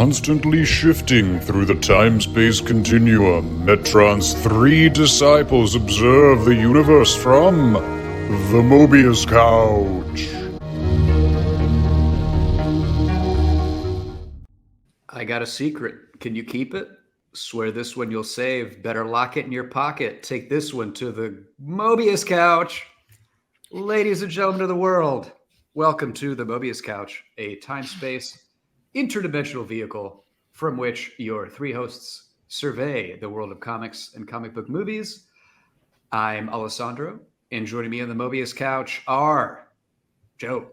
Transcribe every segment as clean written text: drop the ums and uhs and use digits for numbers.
Constantly shifting through the time-space continuum, Metron's three disciples observe the universe from the Mobius Couch. I got a secret. Can you keep it? Swear this one you'll save. Better lock it in your pocket. Take this one to the Mobius Couch. Ladies and gentlemen of the world, welcome to the Mobius Couch, a time-space interdimensional vehicle from which your three hosts survey the world of comics and comic book movies. I'm Alessandro, and joining me on the Mobius Couch are Joe.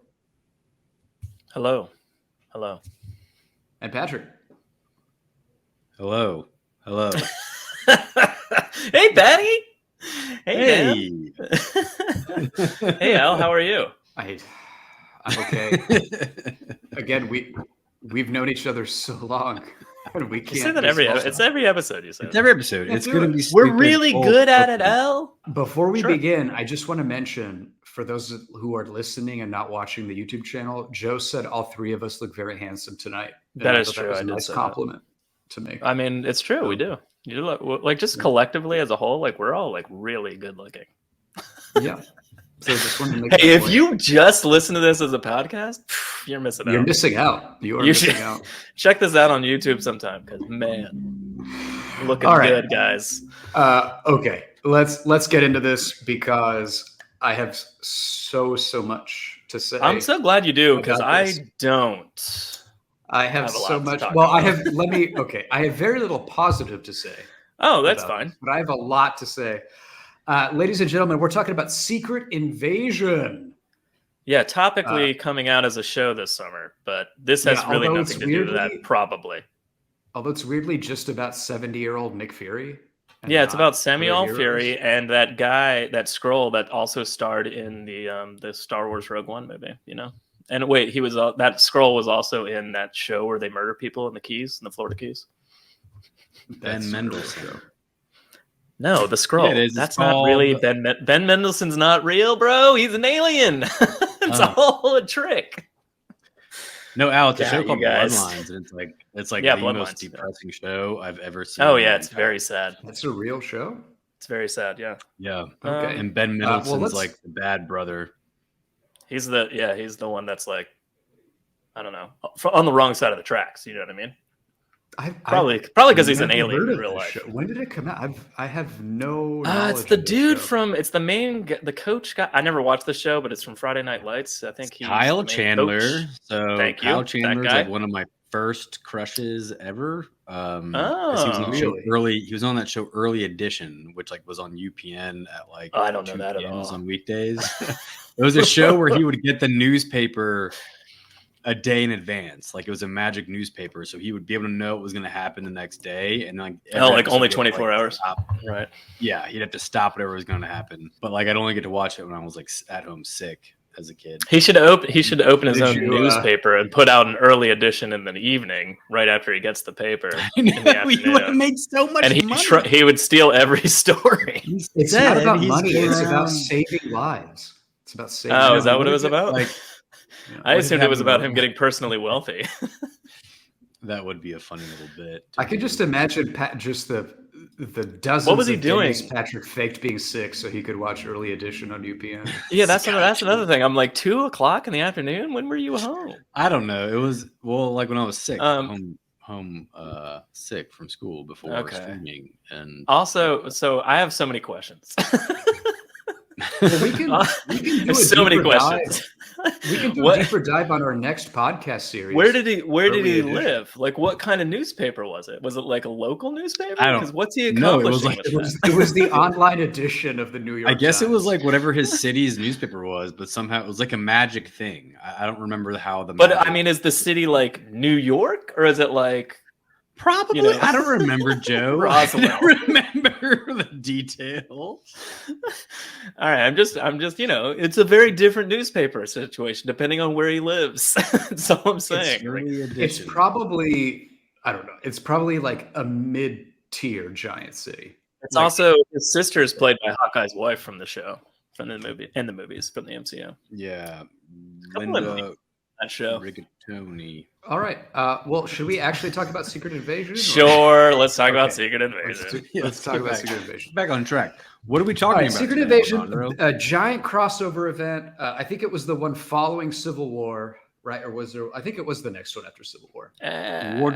Hello. Hello. And Patrick. Hello. Hello. Hey, Patty. Hey. Hey, Al. How are you? I'm okay. Again, we've known each other so long, and we can't. You say that it's every episode. You say it's every episode. It's going to be. We're really good at it, Al. Before we begin, I just want to mention for those who are listening and not watching the YouTube channel, Joe said all three of us look very handsome tonight. That is true. That was a nice compliment to make. I mean, it's true. We do. You look like just collectively as a whole, like we're all like really good looking. Yeah. So just wanted to make hey, if you just listen to this as a podcast, you're missing out. You're missing out. You are missing out. Check this out on YouTube sometime because man, looking good, guys. Okay, let's get into this because I have so much to say. I'm so glad you do because I don't. I have so much. Well, I have. I have very little positive to say. Oh, that's fine. But I have a lot to say. Ladies and gentlemen, we're talking about Secret Invasion. Yeah, topically coming out as a show this summer, but this has really nothing to do with that, probably. Although it's weirdly just about 70-year-old Nick Fury. Yeah, it's about Samuel Fury and that guy, that Skrull that also starred in the Star Wars Rogue One movie, you know? And wait, that Skrull was also in that show where they murder people in the Keys, in the Florida Keys. Ben Mendelsohn. No, the Skrull. Yeah, that's not really Ben Mendelsohn's not real, bro. He's an alien. It's all a trick. No, Al, it's a show called Bloodlines, and it's like the most depressing show I've ever seen. Oh yeah, it's very sad. It's a real show. It's very sad. Yeah. Yeah. Okay. And Ben Mendelsohn's like the bad brother. He's the one that's like, I don't know, on the wrong side of the tracks. You know what I mean? Probably because he's an alien in real life. Show. When did it come out? I have no. It's the dude it's the coach guy. I never watched the show, but it's from Friday Night Lights. I think he's Kyle Chandler. Coach. So thank you. Kyle Chandler's like one of my first crushes ever. He was on the show early. He was on that show Early Edition, which like was on UPN at like I don't know that at all on weekdays. It was a show where he would get the newspaper a day in advance. Like it was a magic newspaper, so he would be able to know what was going to happen the next day, and like only 24 hours. Right? Yeah, he'd have to stop whatever was going to happen. But like I'd only get to watch it when I was like at home sick as a kid. He should open his own newspaper and put out an early edition in the evening, right after he gets the paper. He would have made so much money. He would steal every story. It's not about money. It's about saving lives. It's about saving. Oh, is that what it was about? Like. I assumed it was about him getting personally wealthy. That would be a funny little bit. I could just imagine just the dozens. What was he doing? Patrick faked being sick so he could watch Early Edition on UPN. Yeah, that's another thing. I'm like 2:00 in the afternoon. When were you home? I don't know. It was like when I was sick. Home sick from school before streaming, and also, so I have so many questions. Well, we can do so many questions. We can do a deeper dive on our next podcast series. Where did he live? Like, what kind of newspaper was it? Was it like a local newspaper? Because what's he accomplishing? It was the online edition of the New York. I guess Times. It was like whatever his city's newspaper was, but somehow it was like a magic thing. I don't remember how the. But I mean, is the city like New York, or is it like? Probably. You know. I don't remember, Joe. I don't remember the details. All right. I'm just, it's a very different newspaper situation depending on where he lives. That's all I'm saying. It's probably, I don't know. It's probably like a mid-tier giant city. It's also his sister is played by Hawkeye's wife from the show, from the movie, and the movies from the MCU. Yeah. that show. Rigatoni. All right. Well, should we actually talk about Secret Invasion? or- Sure, let's talk about Okay. Secret Invasion. Let's talk about Secret Invasion. Back on track. What are we All talking right, about? Secret today, Invasion, Alessandro? a giant crossover event. I think it was the one following Civil War, right? Or was there? I think it was the next one after Civil War. World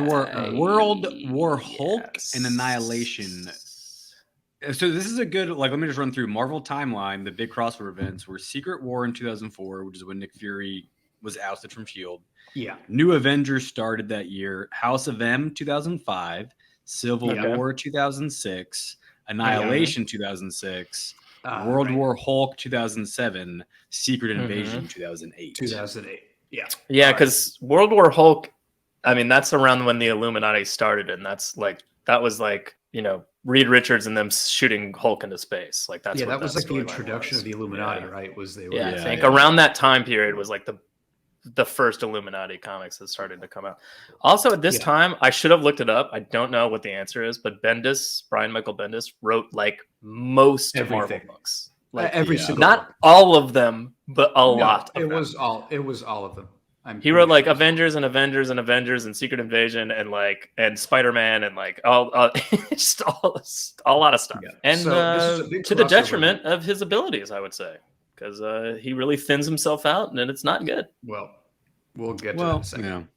War Hulk and Annihilation. So this is a good, like, let me just run through Marvel timeline. The big crossover events were Secret War in 2004, which is when Nick Fury was ousted from S.H.I.E.L.D. Yeah. New Avengers started that year. House of M 2005, Civil War 2006, Annihilation 2006, World War Hulk 2007, Secret Invasion 2008. 2008. Yeah. Yeah, because World War Hulk, I mean, that's around when the Illuminati started, and that was like, you know, Reed Richards and them shooting Hulk into space. Like that's that was like the introduction of the Illuminati, Yeah. right? Was they were I think around that time period was like the first Illuminati comics that started to come out. Also at this time, I should have looked it up. I don't know what the answer is, but Brian Michael Bendis wrote like most Marvel books. Like every single not book. all of them, but a lot of it them. was all of them. He wrote like Avengers and Avengers and Avengers and Secret Invasion and Spider-Man and like just a lot of stuff. Yeah. And So to the detriment of his abilities, I would say, because he really thins himself out and it's not good. Well, we'll get to that in a second.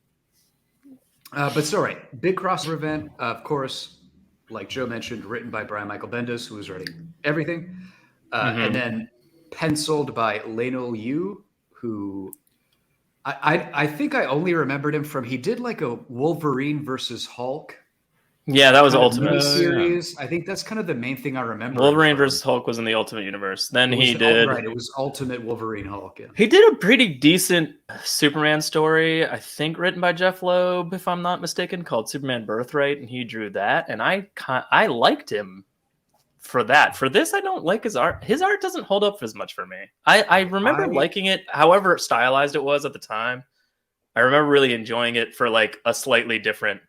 Yeah. But so right, big crossover event, of course, like Joe mentioned, written by Brian Michael Bendis, who was writing everything, and then penciled by Leinil Yu, who I think I only remembered him from, he did like a Wolverine versus Hulk. Yeah, that was Ultimate series. I think that's kind of the main thing I remember. Wolverine versus Hulk was in the Ultimate Universe. Then he did. Right, it was Ultimate Wolverine Hulk. Yeah. He did a pretty decent Superman story, I think, written by Jeff Loeb, if I'm not mistaken, called Superman Birthright, and he drew that. And I liked him for that. For this, I don't like his art. His art doesn't hold up as much for me. I remember liking it, however stylized it was at the time. I remember really enjoying it for like a slightly different.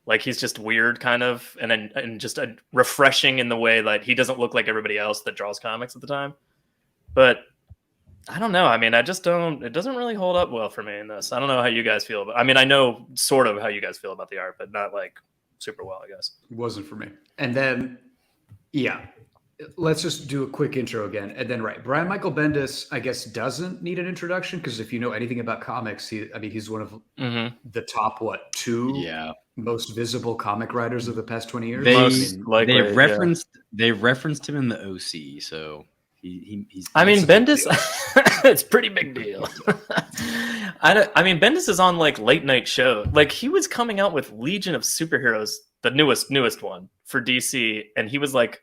Like he's just weird kind of, and just a refreshing in the way that he doesn't look like everybody else that draws comics at the time. But I don't know. I mean, it doesn't really hold up well for me in this. I don't know how you guys feel about, I mean, I know sort of how you guys feel about the art, but not like super well, I guess. It wasn't for me. And then, let's just do a quick intro again. And then, Brian Michael Bendis, I guess, doesn't need an introduction because if you know anything about comics, he's one of the top, two most visible comic writers of the past 20 years. They referenced him in the OC, so he's. I mean, Bendis, it's a pretty big deal. I mean, Bendis is on like late night show. Like he was coming out with Legion of Superheroes, the newest one for DC, and he was like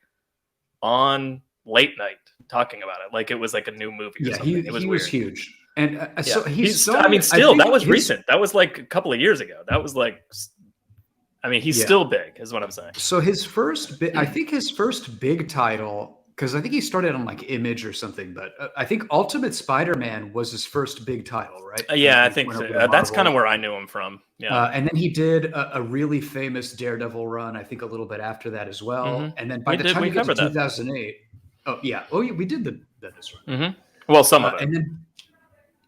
on late night talking about it like it was like a new movie. Yeah, it was he weird. was huge, and so that was recent. That was like a couple of years ago. That was like. I mean, he's still big, is what I'm saying. So I think his first big title, because I think he started on like Image or something, but I think Ultimate Spider-Man was his first big title, right? I think so. That's kind of where I knew him from. Yeah, and then he did a really famous Daredevil run, I think a little bit after that as well. And then by the time we get to 2008, we did this run. Well, some of it. And then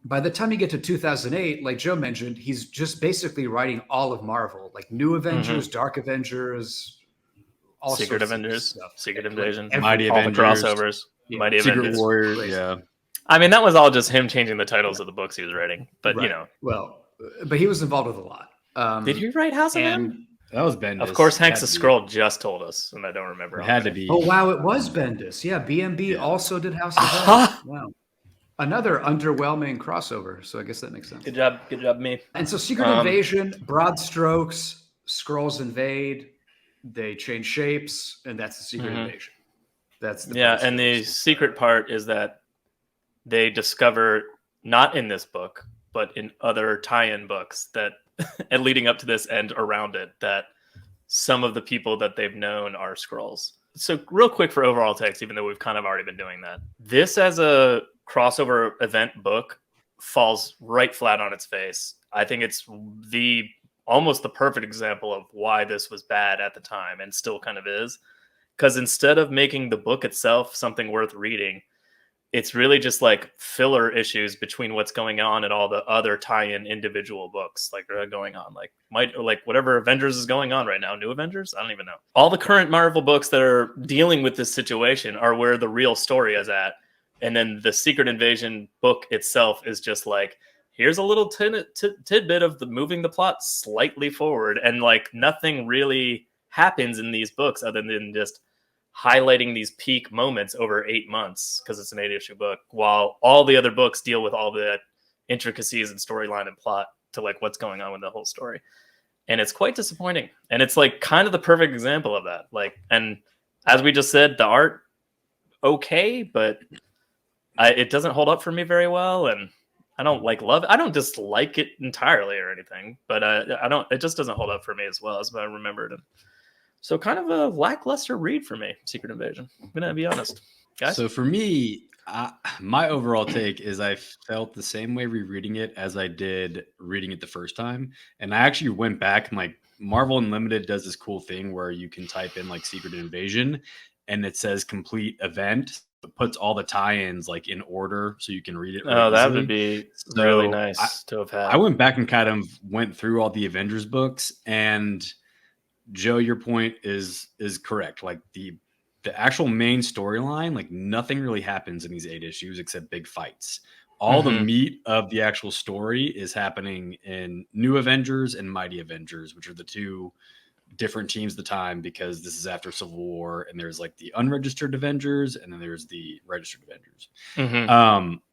by the time you get to 2008, like Joe mentioned, he's just basically writing all of Marvel, like New Avengers, Dark Avengers, all Secret sorts Avengers, of stuff. Secret Invasion, Mighty all Avengers, the crossovers, Mighty Secret Avengers, Warriors. Yeah, I mean that was all just him changing the titles of the books he was writing. But you know, but he was involved with a lot. Did he write House of M? That was Bendis. Of course, Hanks the Skrull just told us, and I don't remember. It had to be. Oh wow, it was Bendis. Yeah, BMB also did House of M. Wow. Another underwhelming crossover, so I guess that makes sense. Good job, me. And so Secret Invasion, broad strokes, Skrulls invade, they change shapes, and that's the Secret Invasion. That's the and the secret part is that they discover, not in this book, but in other tie-in books that, and leading up to this and around it, that some of the people that they've known are Skrulls. So real quick for overall text, even though we've kind of already been doing that, this as a crossover event book falls right flat on its face. I think it's almost the perfect example of why this was bad at the time and still kind of is, because instead of making the book itself something worth reading, it's really just like filler issues between what's going on and all the other tie-in individual books like going on, like whatever Avengers is going on right now. New Avengers? I don't even know. All the current Marvel books that are dealing with this situation are where the real story is at. And then the Secret Invasion book itself is just like, here's a little tidbit of moving the plot slightly forward. And like nothing really happens in these books other than just highlighting these peak moments over 8 months because it's an 8-issue book, while all the other books deal with all the intricacies and storyline and plot to like what's going on with the whole story. And it's quite disappointing. And it's like kind of the perfect example of that. Like, and as we just said, the art, okay, but it doesn't hold up for me very well. And I don't like love it. I don't dislike it entirely or anything, but it just doesn't hold up for me as well as I remembered. And so kind of a lackluster read for me, Secret Invasion. I'm going to be honest. Guys? So for me, my overall take is I felt the same way rereading it as I did reading it the first time. And I actually went back and like Marvel Unlimited does this cool thing where you can type in like Secret Invasion and it says complete event. It puts all the tie-ins like in order so you can read it. Really that would be really nice to have had. I went back and kind of went through all the Avengers books, and Joe, your point is correct. Like the actual main storyline, like nothing really happens in these 8 issues except big fights. All the meat of the actual story is happening in New Avengers and Mighty Avengers, which are the two different teams at the time, because this is after Civil War, and there's like the unregistered Avengers and then there's the registered Avengers.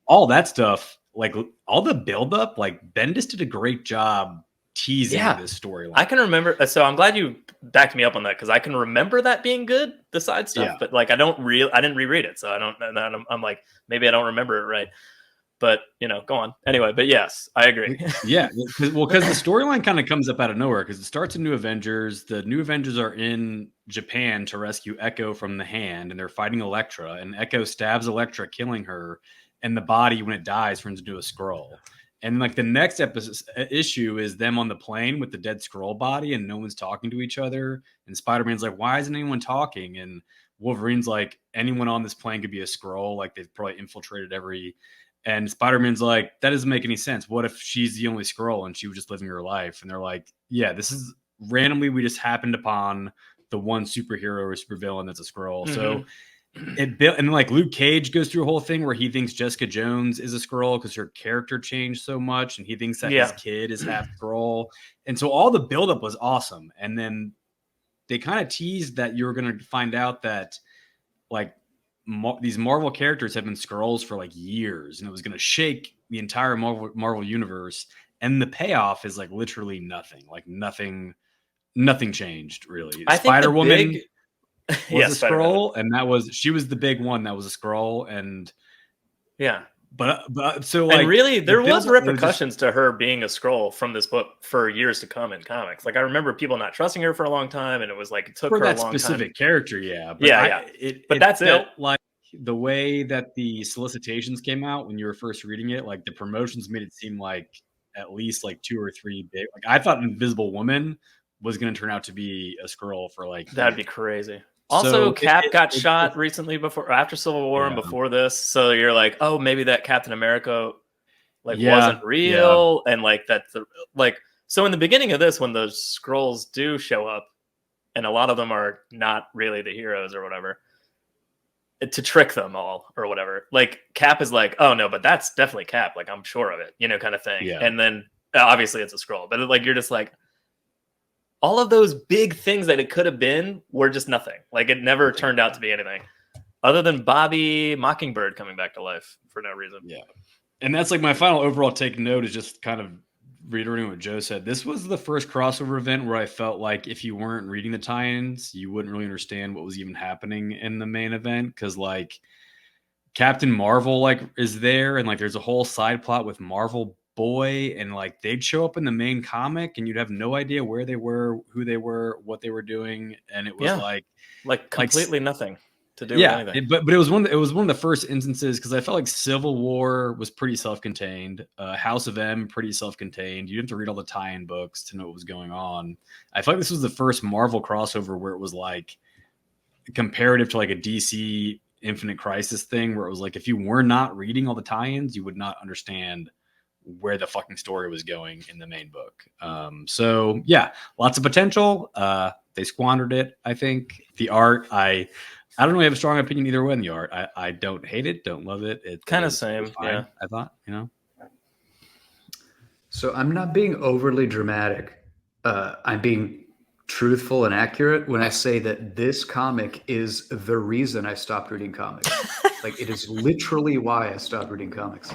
All that stuff, like all the buildup, like Bendis did a great job teasing this storyline. I can remember. So I'm glad you backed me up on that, because I can remember that being good, the side stuff. But like I didn't reread it, so I don't. And I'm like, maybe I don't remember it right. But go on anyway. But yes, I agree. Because the storyline kind of comes up out of nowhere, because it starts in New Avengers. The New Avengers are in Japan to rescue Echo from the Hand, and they're fighting Elektra. And Echo stabs Elektra, killing her, and the body, when it dies, turns into a Skrull. And like the next issue is them on the plane with the dead Skrull body, and no one's talking to each other. And Spider-Man's like, why isn't anyone talking? And Wolverine's like, anyone on this plane could be a Skrull. Like they've probably infiltrated every. And Spider-Man's like, that doesn't make any sense. What if she's the only Skrull and she was just living her life? And they're like, yeah, this is randomly, we just happened upon the one superhero or supervillain that's a Skrull. So it built, and like Luke Cage goes through a whole thing where he thinks Jessica Jones is a Skrull because her character changed so much, and he thinks that his kid is half Skrull. And so all the buildup was awesome. And then they kind of teased that you were going to find out that like these Marvel characters have been Skrulls for like years, and it was going to shake the entire Marvel universe. And the payoff is like literally nothing. Like nothing changed really. Spider-Woman was a Skrull, and she was the big one that was a Skrull. And but so like, and really there was repercussions to her being a Skrull from this book for years to come in comics. Like I remember people not trusting her for a long time, and it was like it took for her that a long specific time. character, but that's it. Like the way that the solicitations came out when you were first reading it, like the promotions made it seem like at least like 2 or 3 big. Like I thought Invisible Woman was going to turn out to be a Skrull for like that'd be crazy. Also, Cap got shot recently after Civil War and before this. So you're like, oh, maybe that Captain America wasn't real. And like that's so in the beginning of this, when those Skrulls do show up, and a lot of them are not really the heroes or whatever, to trick them all or whatever, like Cap is like, oh no, but that's definitely Cap. Like I'm sure of it, kind of thing. And then obviously it's a Skrull, but like you're just like, all of those big things that it could have been were just nothing. Like it never turned out to be anything other than Bobby Mockingbird coming back to life for no reason. Yeah. And that's like my final overall take note is just kind of reiterating what Joe said. This was the first crossover event where I felt like if you weren't reading the tie-ins, you wouldn't really understand what was even happening in the main event. Cause like Captain Marvel like is there, and like there's a whole side plot with Marvel Boy, and like they'd show up in the main comic and you'd have no idea where they were, who they were, what they were doing, and it was like completely nothing to do with anything. But it was one of the first instances, because I felt like Civil War was pretty self-contained, House of M pretty self-contained. You didn't have to read all the tie-in books to know what was going on. I felt like this was the first Marvel crossover where it was like comparative to like a DC Infinite Crisis thing where it was like, if you were not reading all the tie-ins, you would not understand where the fucking story was going in the main book. So yeah, lots of potential. They squandered it, I think. The art, I don't really have a strong opinion either way in the art. I don't hate it, don't love it. It's kind of same, yeah. I thought, So I'm not being overly dramatic. I'm being truthful and accurate when I say that this comic is the reason I stopped reading comics. Like, it is literally why I stopped reading comics.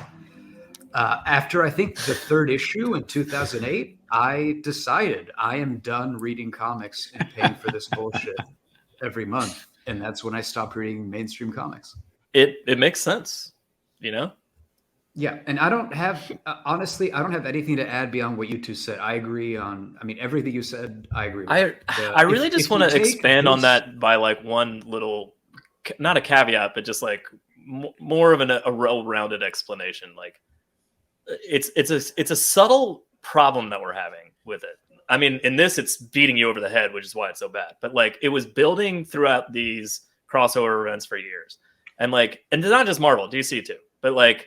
After I think the third issue in 2008, I decided I am done reading comics and paying for this bullshit every month. And that's when I stopped reading mainstream comics. It makes sense, you know? Yeah. And I don't have, honestly, I don't have anything to add beyond what you two said. I agree on, I mean, everything you said, I agree with. I really just want to expand on that by like one little, not a caveat, but just like more of a well-rounded explanation. Like, it's a subtle problem that we're having with it. I mean, in this, it's beating you over the head, which is why it's so bad. But like, it was building throughout these crossover events for years, and it's not just Marvel, DC too. But like,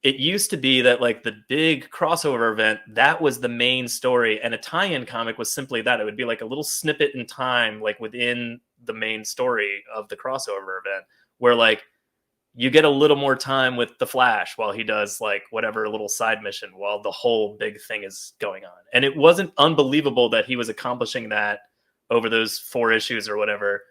it used to be that like the big crossover event, that was the main story, and a tie-in comic was simply that. It would be like a little snippet in time, like within the main story of the crossover event, where like, you get a little more time with the Flash while he does like whatever little side mission while the whole big thing is going on. And it wasn't unbelievable that he was accomplishing that over those 4 issues or whatever,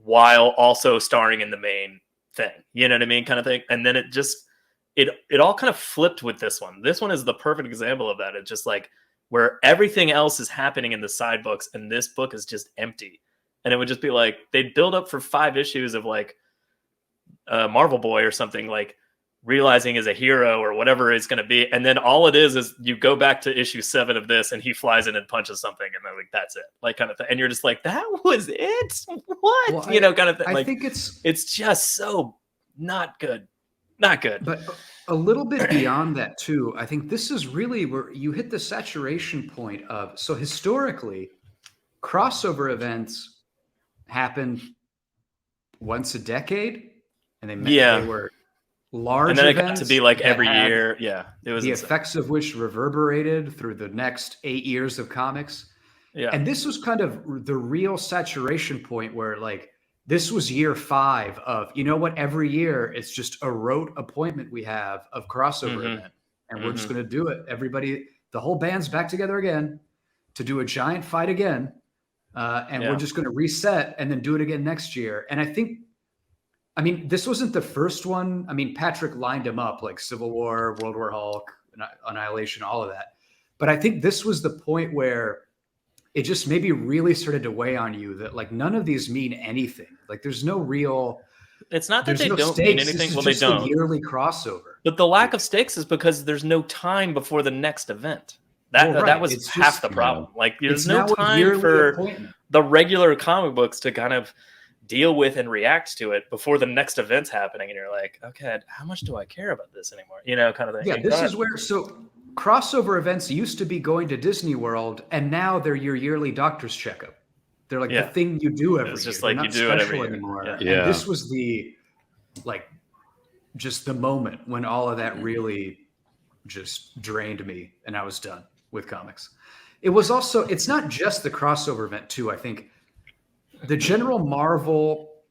while also starring in the main thing. You know what I mean? Kind of thing. And then it all kind of flipped with this one. This one is the perfect example of that. It's just like where everything else is happening in the side books and this book is just empty. And it would just be like, they'd build up for 5 issues of like, Marvel Boy or something, like realizing as a hero or whatever it's going to be, and then all it is you go back to issue 7 of this and he flies in and punches something and then like that's it, like kind of thing. And you're just like, that was it? What? Well, kind of thing. I like, think it's just so not good. But a little bit beyond that too, I think this is really where you hit the saturation point of, so historically crossover events happen once a decade. And they were large and then events. It got to be like every year. Yeah, it was the insane. Effects of which reverberated through the next 8 years of comics. Yeah, and this was kind of the real saturation point where like this was year 5 of, you know what, every year it's just a rote appointment we have of crossover event, and we're just going to do it. Everybody, the whole band's back together again to do a giant fight again, and we're just going to reset and then do it again next year. And I mean, this wasn't the first one. I mean, Patrick lined them up like Civil War, World War Hulk, Annihilation, all of that. But I think this was the point where it just maybe really started to weigh on you that like none of these mean anything. Like there's no real. It's not that they no don't stakes. mean anything. Well, they don't. A yearly crossover. But the lack of stakes is because there's no time before the next event. That was half the problem. Like there's no time for the regular comic books to kind of deal with and react to it before the next event's happening, and you're like, okay, how much do I care about this anymore? You know, kind of thing. Yeah, this is where crossover events used to be going to Disney World, and now they're your yearly doctor's checkup. They're like the thing you do every year. It's just They're like not you do it every year anymore. Yeah. And this was just the moment when all of that really just drained me, and I was done with comics. It was also, it's not just the crossover event too. I think the general Marvel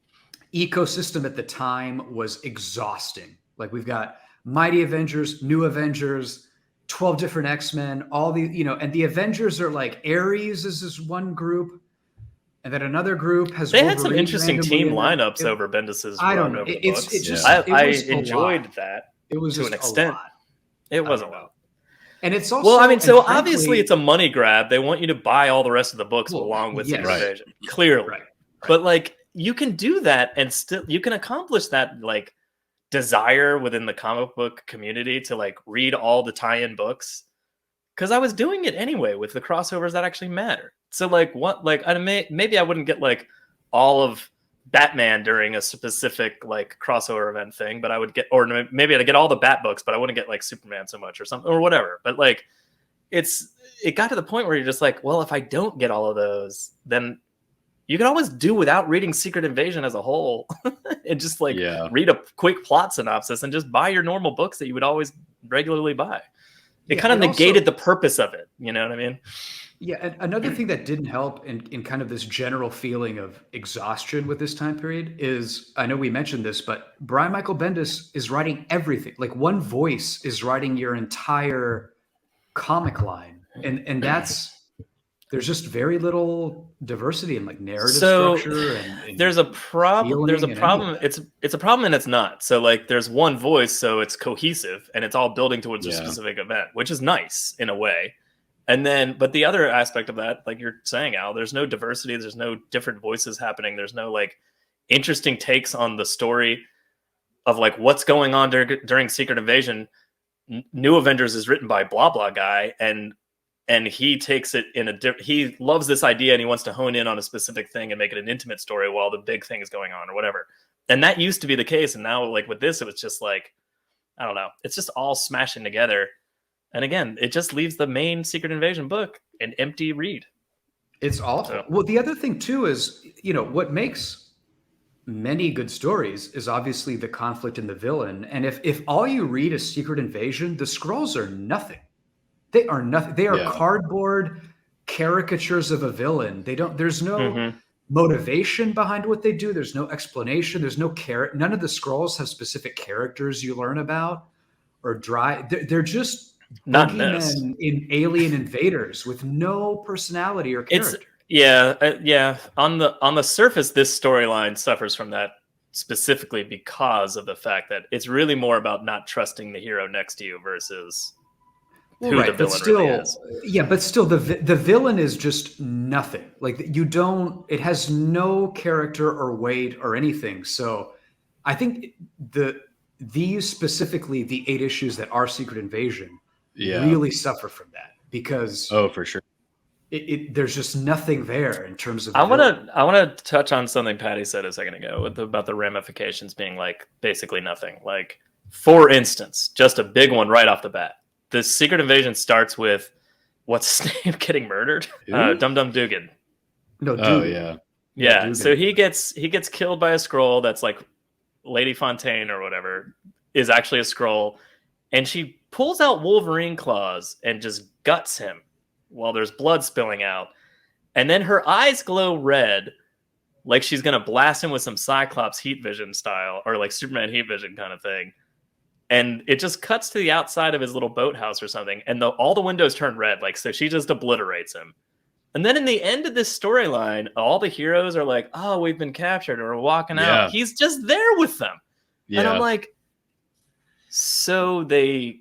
ecosystem at the time was exhausting. Like we've got Mighty Avengers, New Avengers, 12 different X-Men, all the, and the Avengers are like Ares is this one group, and then another group has. They had some interesting team lineups over Bendis's. I don't know. I enjoyed that. It was to an extent. It wasn't well. And it's also, well, I mean, so obviously it's a money grab. They want you to buy all the rest of the books along with the invasion, clearly. Right. But like, you can do that and still you can accomplish that like desire within the comic book community to like read all the tie-in books. Because I was doing it anyway with the crossovers that actually matter. So like maybe I wouldn't get like all of Batman during a specific like crossover event thing, but I would get, or maybe I'd get all the Bat books, but I wouldn't get like Superman so much or something or whatever. But like, it got to the point where you're just like, well, if I don't get all of those, then you can always do without reading Secret Invasion as a whole and just like read a quick plot synopsis and just buy your normal books that you would always regularly buy. It kind of negated the purpose of it. You know what I mean? Yeah. And another thing that didn't help in kind of this general feeling of exhaustion with this time period is, I know we mentioned this, but Brian Michael Bendis is writing everything. Like one voice is writing your entire comic line. And there's just very little diversity in like narrative structure. And there's a problem. There's a problem. It's a problem and it's not. So like there's one voice, so it's cohesive and it's all building towards a specific event, which is nice in a way. And then, but the other aspect of that, like you're saying, Al, there's no diversity. There's no different voices happening. There's no like interesting takes on the story of like what's going on during Secret Invasion. New Avengers is written by blah blah guy, and he takes it in he loves this idea and he wants to hone in on a specific thing and make it an intimate story while the big thing is going on or whatever. And that used to be the case, and now like with this, it was just like, I don't know, it's just all smashing together. And again, it just leaves the main Secret Invasion book an empty read. It's awful. So. Well, the other thing too is, what makes many good stories is obviously the conflict in the villain. And if all you read is Secret Invasion, the Skrulls are nothing. They are nothing. They are cardboard caricatures of a villain. There's no motivation behind what they do. There's no explanation. There's no character. None of the Skrulls have specific characters you learn about or they're just boogeymen in alien invaders with no personality or character. On the surface, this storyline suffers from that specifically because of the fact that it's really more about not trusting the hero next to you versus who the villain really is. Yeah, but still, the villain is just nothing. Like it has no character or weight or anything. So I think these specifically, the 8 issues that are Secret Invasion, really suffer from that because for sure there's just nothing there in terms of I want to touch on something Patty said a second ago about the ramifications being like basically nothing. Like, for instance, just a big one right off the bat, the Secret Invasion starts with what's his name getting murdered. Dum Dum Dugan. Dugan. So he gets killed by a Skrull that's like Lady Fontaine or whatever is actually a Skrull, and she pulls out Wolverine claws and just guts him while there's blood spilling out. And then her eyes glow red, like she's going to blast him with some Cyclops heat vision style, or like Superman heat vision kind of thing. And it just cuts to the outside of his little boathouse or something. And all the windows turn red. Like, so she just obliterates him. And then in the end of this storyline, all the heroes are like, oh, we've been captured, or we're walking out. He's just there with them. And I'm like, so they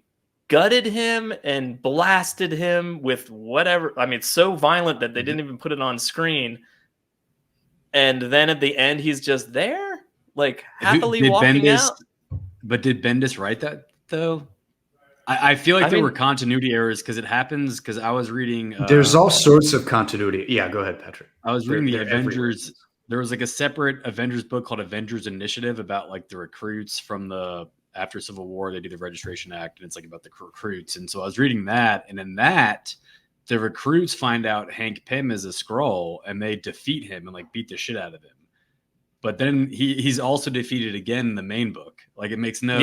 gutted him and blasted him with whatever. I mean, it's so violent that they didn't even put it on screen. And then at the end, he's just there, like happily walking out. But did Bendis write that though? I feel like there were continuity errors because it happens. Because I was reading. There's all sorts of continuity. Yeah, go ahead, Patrick. I was reading the Avengers. Everywhere. There was like a separate Avengers book called Avengers Initiative about like the recruits from after Civil War. They do the Registration Act, and it's like about the recruits. And so I was reading that, and in that, the recruits find out Hank Pym is a Skrull, and they defeat him and like beat the shit out of him. But then he's also defeated again in the main book. Like it makes no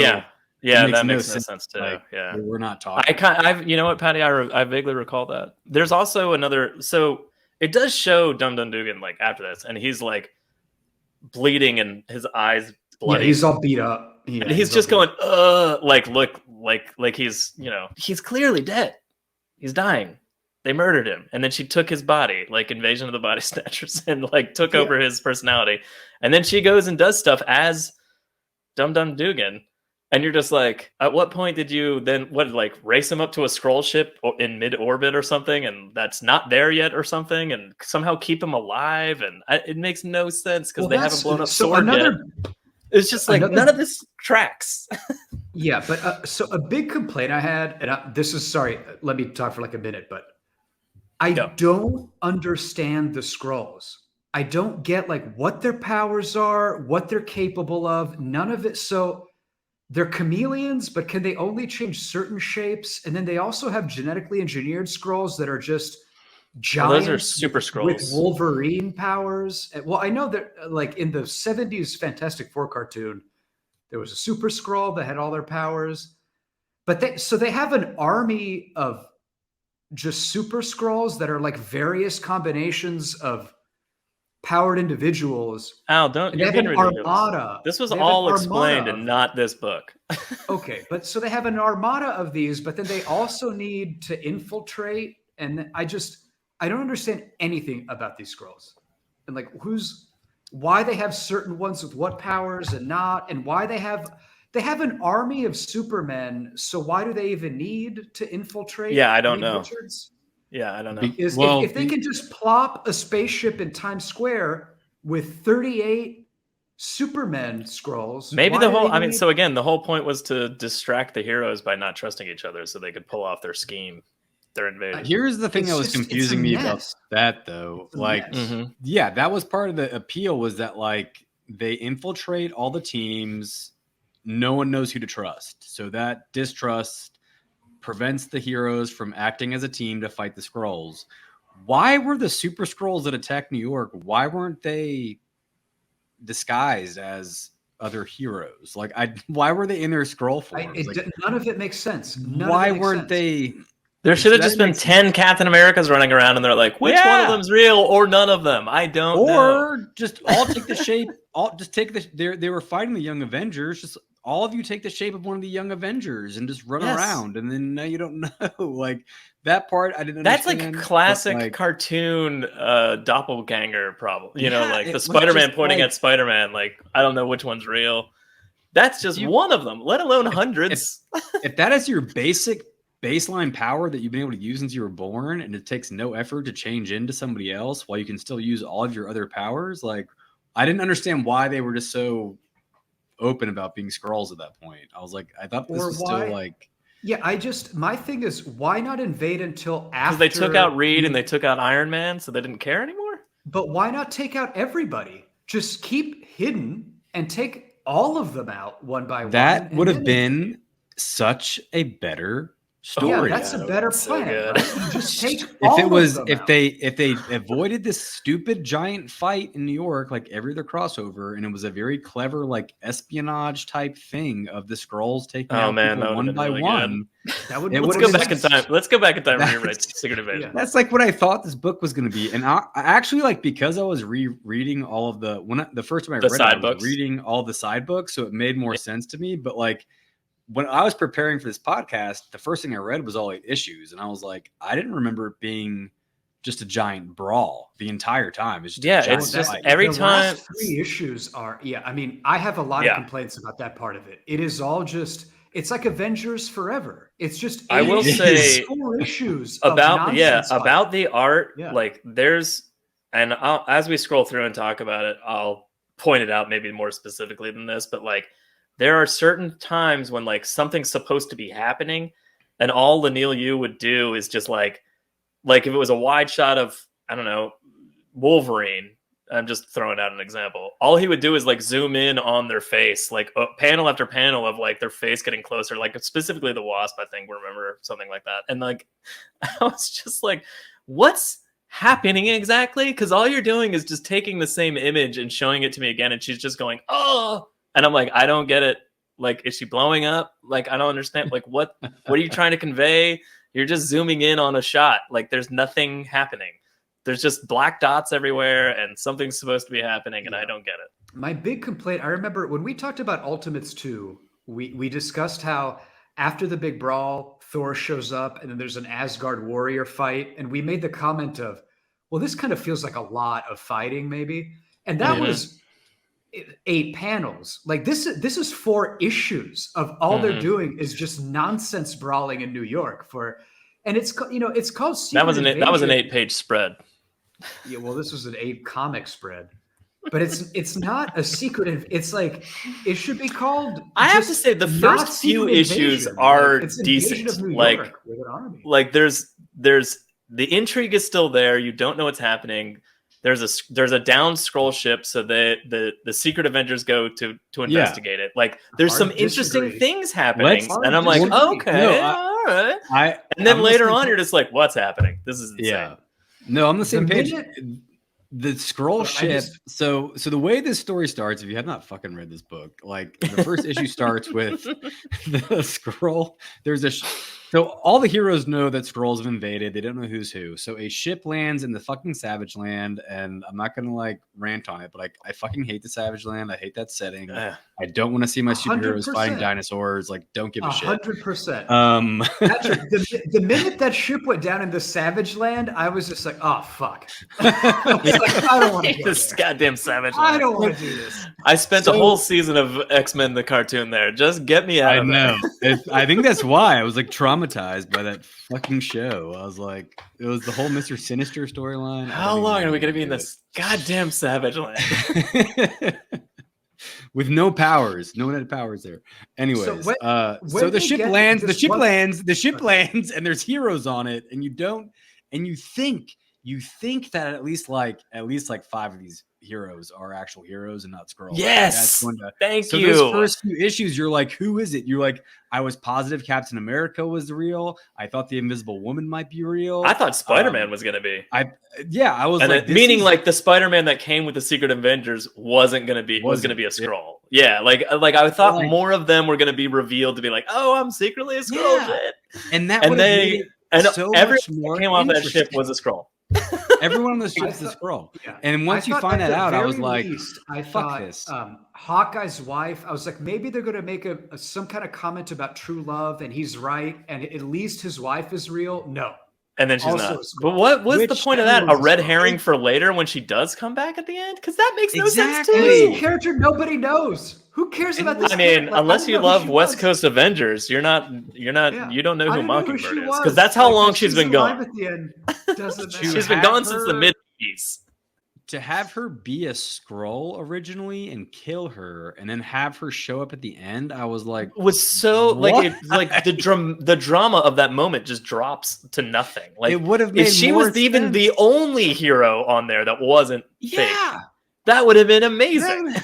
that makes no sense too. Like, yeah, we're not talking. You know what, Patty? I vaguely recall that. There's also another. So it does show Dum Dum Dugan like after this, and he's like bleeding and his eyes bloody. Yeah, he's all beat up. Yeah, and he's just going, look, like he's he's clearly dead. He's dying. They murdered him, and then she took his body, like Invasion of the Body Snatchers, and like took over his personality. And then she goes and does stuff as Dum Dum Dugan, and you're just like, at what point did you then race him up to a Skrull ship in mid orbit or something, and that's not there yet or something, and somehow keep him alive? And it makes no sense because they haven't blown up Sword yet. It's just like none of this tracks. Yeah, but so a big complaint I had, and this is sorry, let me talk for like a minute, but I don't understand the Skrulls. I don't get like what their powers are, what they're capable of. None of it. So they're chameleons, but can they only change certain shapes? And then they also have genetically engineered Skrulls that are just giants those are Super with Scrolls. Wolverine powers. Well, I know that like in the 70s Fantastic Four cartoon, there was a Super Skrull that had all their powers. But they have an army of just Super Skrulls that are like various combinations of powered individuals. Al, you're being ridiculous. Armada. This was all explained and not this book. Okay, but so they have an armada of these, but then they also need to infiltrate. And I don't understand anything about these Skrulls. And like why they have certain ones with what powers and not, and why they have an army of Supermen. So why do they even need to infiltrate? Yeah, I don't know. Richards? Yeah, I don't know. If they can just plop a spaceship in Times Square with 38 Supermen Skrulls, maybe so again, the whole point was to distract the heroes by not trusting each other so they could pull off their scheme. Their invasion. Here's the thing that was confusing me about that, though. Like, yeah, that was part of the appeal, was that like they infiltrate all the teams. No one knows who to trust. So that distrust prevents the heroes from acting as a team to fight the Skrulls. Why were the Super Skrulls that attacked New York, why weren't they disguised as other heroes? Like, why were they in their Skrull forms? None of it makes sense. Why weren't they? There should have just been 10 Captain Americas running around, and they're like, which one of them's real, or none of them? I don't know. Or just all take the shape. They were fighting the Young Avengers. Just all of you take the shape of one of the Young Avengers and just run around, and then now you don't know. Like that part, I didn't understand. That's like classic cartoon doppelganger problem. You know, like the Spider-Man pointing at Spider-Man. Like, I don't know which one's real. That's just one of them, let alone hundreds. If that is your baseline power that you've been able to use since you were born, and it takes no effort to change into somebody else while you can still use all of your other powers, like I didn't understand why they were just so open about being Skrulls at that point. I was like, I thought this was still like, my thing is, why not invade until after? Because they took out Reed and they took out Iron Man, so they didn't care anymore. But why not take out everybody? Just keep hidden and take all of them out one by one. That would have been such a better story. Yeah, that's a better plan. Right? You just take if they avoided this stupid giant fight in New York, like every other crossover, and it was a very clever like espionage type thing of the Skrulls taking out people one by one. Let's go back in time. Let's go back in time and rewrite Secret Invasion. Yeah. That's like what I thought this book was going to be, and I actually like, because I was rereading all of the first time I read it, I was reading all the side books, so it made more sense to me. But like, when I was preparing for this podcast, the first thing I read was all 8 issues, and I was like, I didn't remember it being just a giant brawl the entire time. It's just every time. Last 3 issues are I mean, I have a lot of complaints about that part of it. It is all just, it's like Avengers Forever. It's just I will say 4 issues about the art. Yeah. Like and as we scroll through and talk about it, I'll point it out maybe more specifically than this, but like, there are certain times when like something's supposed to be happening, and all Leinil Yu would do is just like if it was a wide shot of, I don't know, Wolverine, I'm just throwing out an example. All he would do is like zoom in on their face, like panel after panel of like their face getting closer, like specifically the Wasp, I think, remember something like that. And like, I was just like, what's happening exactly? Because all you're doing is just taking the same image and showing it to me again, and she's just going, oh. And I'm like, I don't get it. Like, is she blowing up? Like, I don't understand. Like, what are you trying to convey? You're just zooming in on a shot. Like, there's nothing happening. There's just black dots everywhere, and something's supposed to be happening, and I don't get it. My big complaint, I remember when we talked about Ultimates 2, we discussed how after the big brawl, Thor shows up, and then there's an Asgard warrior fight, and we made the comment of, well, this kind of feels like a lot of fighting, maybe. And that was 8 panels. Like this is 4 issues of all they're doing is just nonsense brawling in New York and it's called Secret Invasion. That was an 8-page spread. Yeah, well, this was an 8 comic spread, but it's not a secret. It's like, it should be called. I have to say the first few issues are decent. Like there's the intrigue is still there. You don't know what's happening. There's a down Skrull ship, so the Secret Avengers go to investigate it. Like there's some interesting things happening, and I'm like, okay, all right. And then later on, you're just like, what's happening? This is insane. Yeah. No, I'm the same page. minute- The scroll ship. So the way this story starts, if you have not fucking read this book, like the first issue starts with the scroll. There's so all the heroes know that scrolls have invaded. They don't know who's who. So a ship lands in the fucking Savage Land, and I'm not gonna like rant on it, but I fucking hate the Savage Land. I hate that setting. I don't want to see my superheroes 100%. fighting dinosaurs. Like, don't give a shit. 100%. Patrick, the minute that ship went down in the Savage Land, I was just like, oh fuck. I don't want to do this goddamn Savage I Land. don't want to do this. I spent a whole season of X-Men the cartoon there. Just get me out I of know. there. I think that's why I was like traumatized by that fucking show. I was like, it was the whole Mr. Sinister storyline. How long are we going to be in this goddamn Savage Land? With no powers. No one had powers there. Anyways, when so the ship lands, the ship one- lands, and there's heroes on it, and you think that at least like 5 of these heroes are actual heroes and not Skrulls. Yes. Thank so you. those first few issues, you're like, who is it? You're like, I was positive Captain America was real. I thought the Invisible Woman might be real. I thought Spider-Man was going to be. I was and like, meaning like the Spider-Man that came with the Secret Avengers was going to be a Skrull. Yeah, like I thought more of them were going to be revealed to be like, oh, I'm secretly a Skrull. Yeah. Shit. And that so everyone that came off that ship was a Skrull. Everyone on the ship's a Skrull. Yeah. And once you find that out, I was like, I thought this. Hawkeye's wife, I was like, maybe they're going to make some kind of comment about true love, and he's right, and at least his wife is real. No. And then she's not. But what was the point of that? A red herring for later when she does come back at the end? Because that makes no sense too. It's a character nobody knows. Who cares about this? I mean, unless you love West Coast Avengers, you don't know who Mockingbird is. Because that's how long she's been gone. She's been gone since the mid-80s. To have her be a Skrull originally and kill her, and then have her show up at the end, I was like, was so what? like the drama of that moment just drops to nothing. Like it would have made if she was even the only hero on there that wasn't fake, that would have been amazing.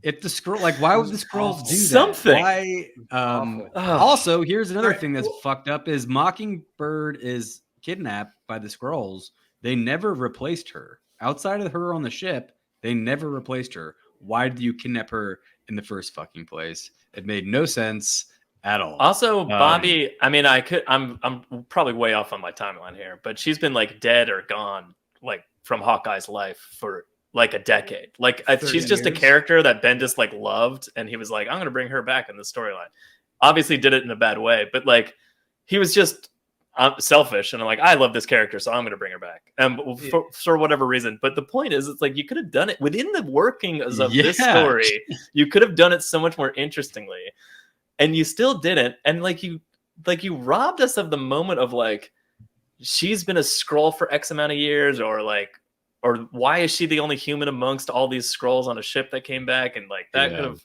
If the Skrull, like, why would the Skrulls do something? Why? Also, here's another thing that's fucked up: is Mockingbird is kidnapped by the Skrulls. They never replaced her. Outside of her on the ship, they never replaced her. Why did you kidnap her in the first fucking place? It made no sense at all. Also, Bobby, I mean, I'm probably way off on my timeline here, but she's been like dead or gone like from Hawkeye's life for like a decade. Like she's just a character that Bendis like loved, and he was like, I'm gonna bring her back in the storyline. Obviously did it in a bad way, but like he was just selfish, and I'm like, I love this character, so I'm going to bring her back, for whatever reason. But the point is, it's like you could have done it within the workings of this story. You could have done it so much more interestingly, and you still didn't. And like you robbed us of the moment of like, she's been a Skrull for X amount of years, or why is she the only human amongst all these Skrulls on a ship that came back, and like that could have.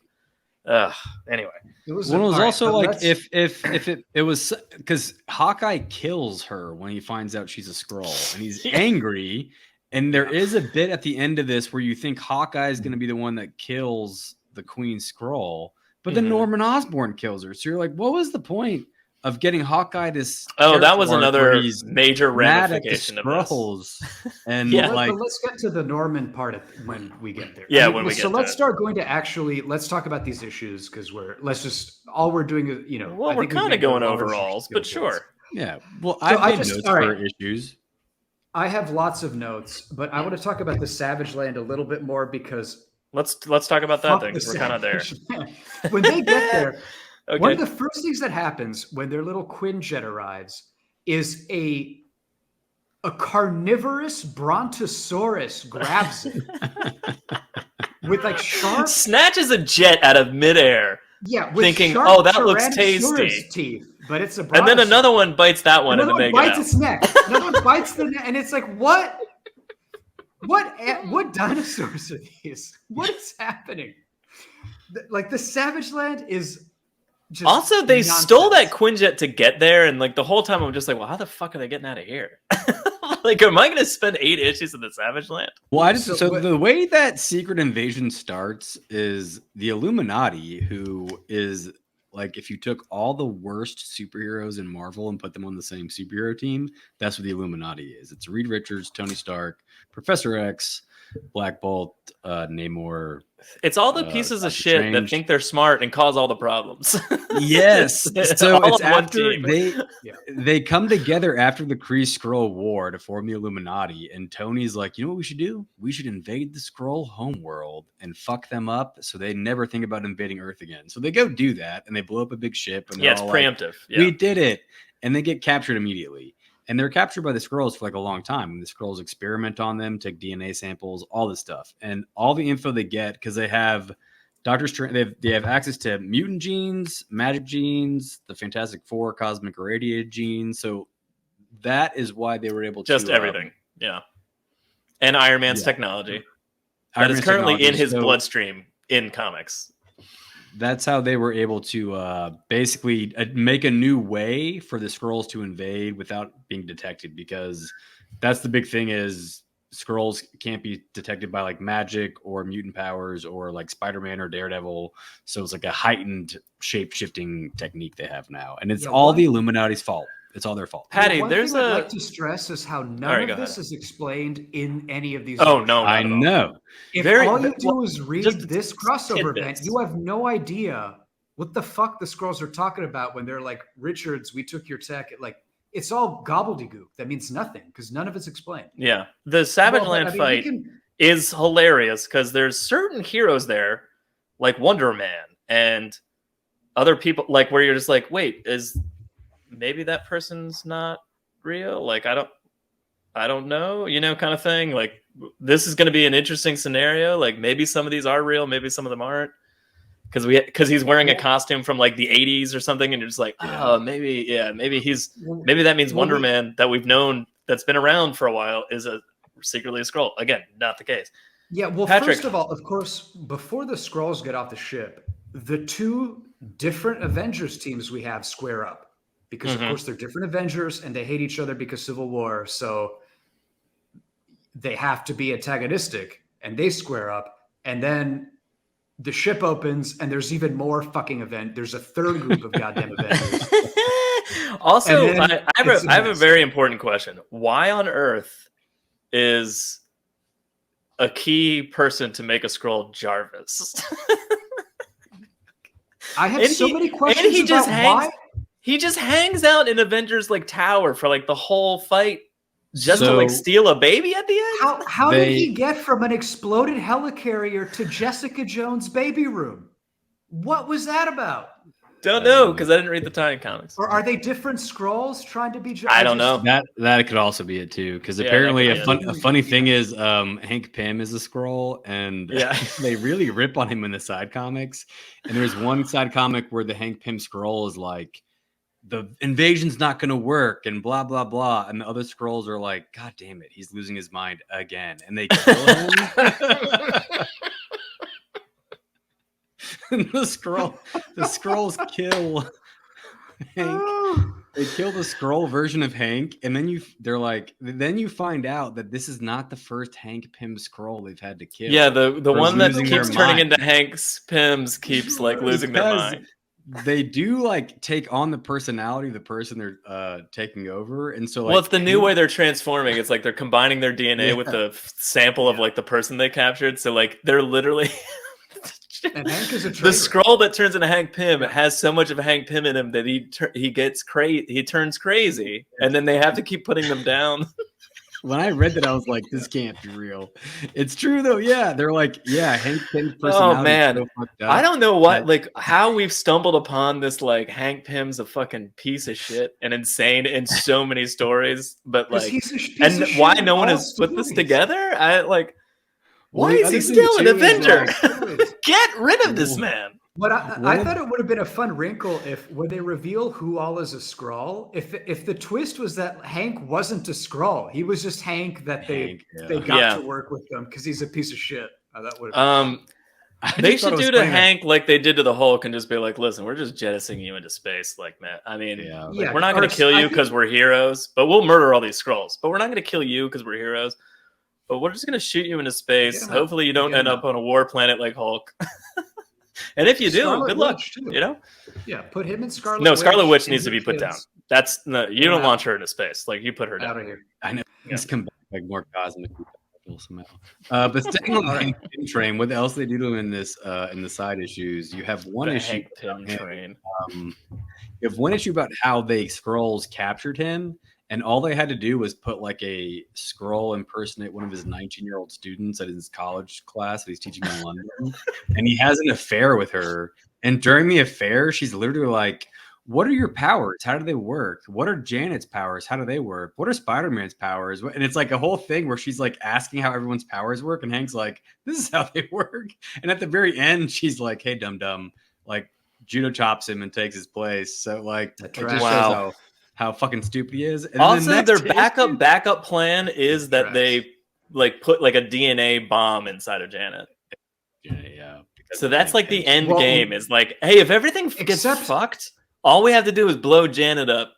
Anyway, it was also like if it was because Hawkeye kills her when he finds out she's a Skrull, and he's angry, and there is a bit at the end of this where you think Hawkeye is going to be the one that kills the Queen Skrull, but then Norman Osborn kills her. So you're like, what was the point of getting Hawkeye this? That was another major ramification of Skrulls. And but let's get to the Norman part when we get there. Yeah, when we get. So let's start going to let's talk about these issues, because we're doing is Well, we're kind of going overalls, but sure. Yeah. Well, I have notes for issues. I have lots of notes, but I want to talk about the Savage Land a little bit more, because let's talk about that thing, because we're kind of there. When they get there. Okay. One of the first things that happens when their little Quinjet arrives is a carnivorous brontosaurus grabs it with like sharp snatches a jet out of midair. Yeah, thinking, oh, that looks tasty. Teeth, but it's a and then another one bites that one, and then bites its neck. Another one bites the neck, and it's like, what dinosaurs are these? What is happening? Like the Savage Land is. Also, they stole that Quinjet to get there, and like the whole time I'm just like, well, how the fuck are they getting out of here? Like, am I going to spend 8 issues in the Savage Land? Well, the way that Secret Invasion starts is the Illuminati, who is like if you took all the worst superheroes in Marvel and put them on the same superhero team, that's what the Illuminati is. It's Reed Richards, Tony Stark, Professor X, Black Bolt, Namor. It's all the pieces of shit Strange. that think they're smart and cause all the problems. Yes. So all it's on one after team. they come together after the Kree Skrull War to form the Illuminati, and Tony's like, you know what we should do? We should invade the Skrull homeworld and fuck them up so they never think about invading Earth again. So they go do that, and they blow up a big ship, and it's preemptive. We did it, and they get captured immediately. And they're captured by the Skrulls for like a long time. And the Skrulls experiment on them, take DNA samples, all this stuff. And all the info they get, because they have Doctor Strange, they have access to mutant genes, magic genes, the Fantastic Four, cosmic irradiated genes. So that is why they were able to just everything. And Iron Man's technology. That is currently in his bloodstream in comics. That's how they were able to basically make a new way for the Skrulls to invade without being detected, because that's the big thing is Skrulls can't be detected by like magic or mutant powers or like Spider-Man or Daredevil. So it's like a heightened shape-shifting technique they have now. And it's all the Illuminati's fault. It's all their fault. Patty, there's I'd like to stress is how none of this is explained in any of these. Oh, no, I know. If all you do is read this crossover event, you have no idea what the fuck the Skrulls are talking about when they're like, Richards, we took your tech. Like, it's all gobbledygook. That means nothing because none of it's explained. Yeah. The Savage Land fight is hilarious because there's certain heroes there, like Wonder Man and other people, like where you're just like, wait, maybe that person's not real? Like, I don't know, kind of thing. Like, this is going to be an interesting scenario. Like, maybe some of these are real, maybe some of them aren't. Because he's wearing a costume from like the 80s or something, and you're just like, maybe that means Wonder Man that we've known that's been around for a while is secretly a Skrull. Again, not the case. Yeah, well, Patrick, first of all, of course, before the Skrulls get off the ship, the two different Avengers teams we have square up. Because, of course, they're different Avengers and they hate each other because Civil War. So they have to be antagonistic and they square up. And then the ship opens and there's even more fucking event. There's a third group of goddamn Avengers. Also, I have a very important question. Why on earth is a key person to make a Skrull Jarvis? I have many questions about why. He just hangs out in Avengers like tower for like the whole fight just to like steal a baby at the end. How did he get from an exploded helicarrier to Jessica Jones' baby room? What was that about? Don't know because I didn't read the tie-in comics. Or are they different Skrulls trying to be? I don't know. That could also be it too. Because apparently a funny thing is Hank Pym is a Skrull, and they really rip on him in the side comics. And there's one side comic where the Hank Pym Skrull is like, the invasion's not going to work and blah, blah, blah. And the other Skrulls are like, God damn it, he's losing his mind again. And they kill him. And the Skrulls kill Hank. They kill the Skrull version of Hank. And then then you find out that this is not the first Hank Pym Skrull they've had to kill. Yeah, the one that keeps turning into Hank Pym's keeps like losing their mind. They do like take on the personality of the person they're taking over, and so it's the new way they're transforming. It's like they're combining their DNA with the sample of like the person they captured. So like they're literally and Hank is a the Skrull that turns into Hank Pym has so much of Hank Pym in him that he gets crazy. He turns crazy, and then they have to keep putting them down. When I read that, I was like, "This can't be real." It's true though. Yeah, they're like, Hank Pym's personality. Oh man, so fucked up. I don't know how we've stumbled upon this. Like Hank Pym's a fucking piece of shit and insane in so many stories, but like, and why no one has put this together? Why is he still an Avenger? Get rid of this man. But I thought it would have been a fun wrinkle when they reveal who all is a Skrull. If the twist was that Hank wasn't a Skrull, he was just Hank that they got to work with them because he's a piece of shit. That would have they should do to Hank like they did to the Hulk and just be like, listen, we're just jettisoning you into space. Like, man, I mean, we're not going to kill you because we're heroes, but we'll murder all these Skrulls. But we're not going to kill you because we're heroes. But we're just going to shoot you into space. Hopefully you don't end up on a war planet like Hulk. And if you do, Scarlet good luck. Witch, too. You know? Yeah, put him in Scarlet No, Witch. Scarlet Witch and needs to her be put down. kids. That's no, you don't launch her into space. Like you put her Out down. of here. I know. Yeah. He's come back like more cosmic somehow. But staying on the Hank Pym train, what else they do to him in this in the side issues? You have one The issue. Hank Pym train. You have one issue about how the Skrulls captured him, and all they had to do was put like a Skrull impersonate one of his 19-year-old students at his college class that he's teaching in London, and he has an affair with her. And during the affair, she's literally like, "What are your powers? How do they work? What are Janet's powers? How do they work? What are Spider-Man's powers?" And it's like a whole thing where she's like asking how everyone's powers work, and Hank's like, "This is how they work." And at the very end, she's like, "Hey, dum dum, like." Judo chops him and takes his place. So like it just shows how fucking stupid he is. And also, their backup plan is that they like put like a DNA bomb inside of Janet. Yeah. So that's like the end game is like, hey, if everything gets fucked, all we have to do is blow Janet up.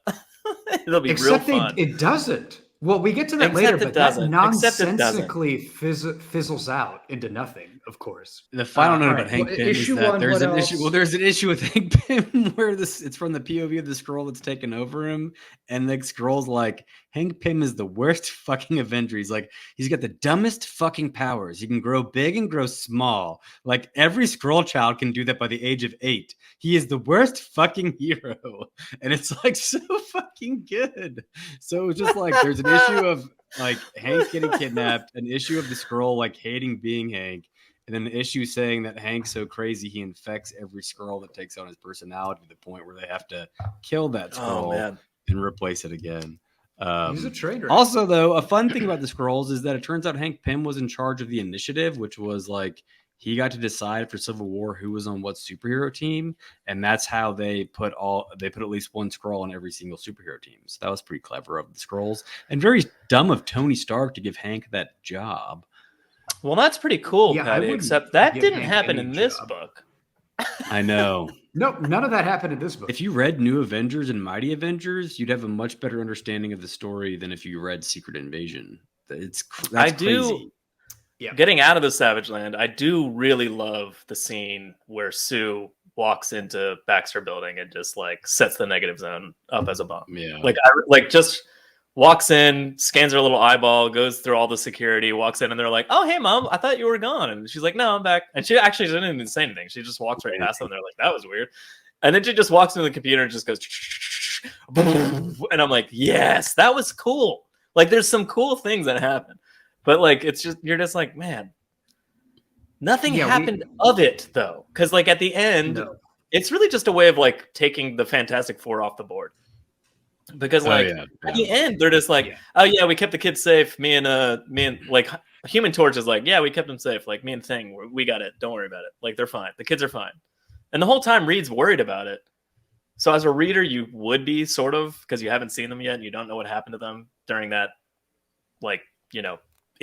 It'll be real fun. It doesn't. Well, we get to that later, but that nonsensically fizzles out into nothing, of course. The final note about Hank Pym is that there's an issue. Well, there's an issue with Hank Pym where it's from the POV of the Skrull that's taken over him, and the Skrull's like, Hank Pym is the worst fucking Avenger. He's like, he's got the dumbest fucking powers. He can grow big and grow small. Like every Skrull child can do that by the age of 8. He is the worst fucking hero, and it's like so fucking good. So it's just like there's an issue of like Hank getting kidnapped, an issue of the Skrull like hating being Hank, and then the issue saying that Hank's so crazy he infects every Skrull that takes on his personality to the point where they have to kill that Skrull and replace it again. He's a traitor. Also, though, a fun thing about the Skrulls is that it turns out Hank Pym was in charge of the initiative, which was like he got to decide after Civil War who was on what superhero team, and that's how they put at least one Skrull on every single superhero team. So that was pretty clever of the Skrulls, and very dumb of Tony Stark to give Hank that job. Well, that's pretty cool, Patty, except that didn't happen in this book. I know. No, none of that happened in this book. If you read New Avengers and Mighty Avengers, you'd have a much better understanding of the story than if you read Secret Invasion. That's crazy. Yeah. Getting out of the Savage Land, I do really love the scene where Sue walks into Baxter Building and just like sets the negative zone up as a bomb. Yeah. Like just walks in, scans her little eyeball, goes through all the security, walks in, and they're like, "Oh, hey, Mom, I thought you were gone." And she's like, "No, I'm back." And she actually didn't even say anything. She just walks right past them. And they're like, "That was weird." And then she just walks into the computer and just goes, and I'm like, "Yes, that was cool." Like, there's some cool things that happen, but like, it's just you're just like, man, nothing happened of it though, because like at the end, it's really just a way of like taking the Fantastic Four off the board. Because at the end they're just like, "Oh yeah, we kept the kids safe." Me and like Human Torch is like, "Yeah, we kept them safe." Like me and Thing, we got it. Don't worry about it. Like they're fine. The kids are fine. And the whole time Reed's worried about it. So as a reader, you would be sort of, because you haven't seen them yet and you don't know what happened to them during that, like,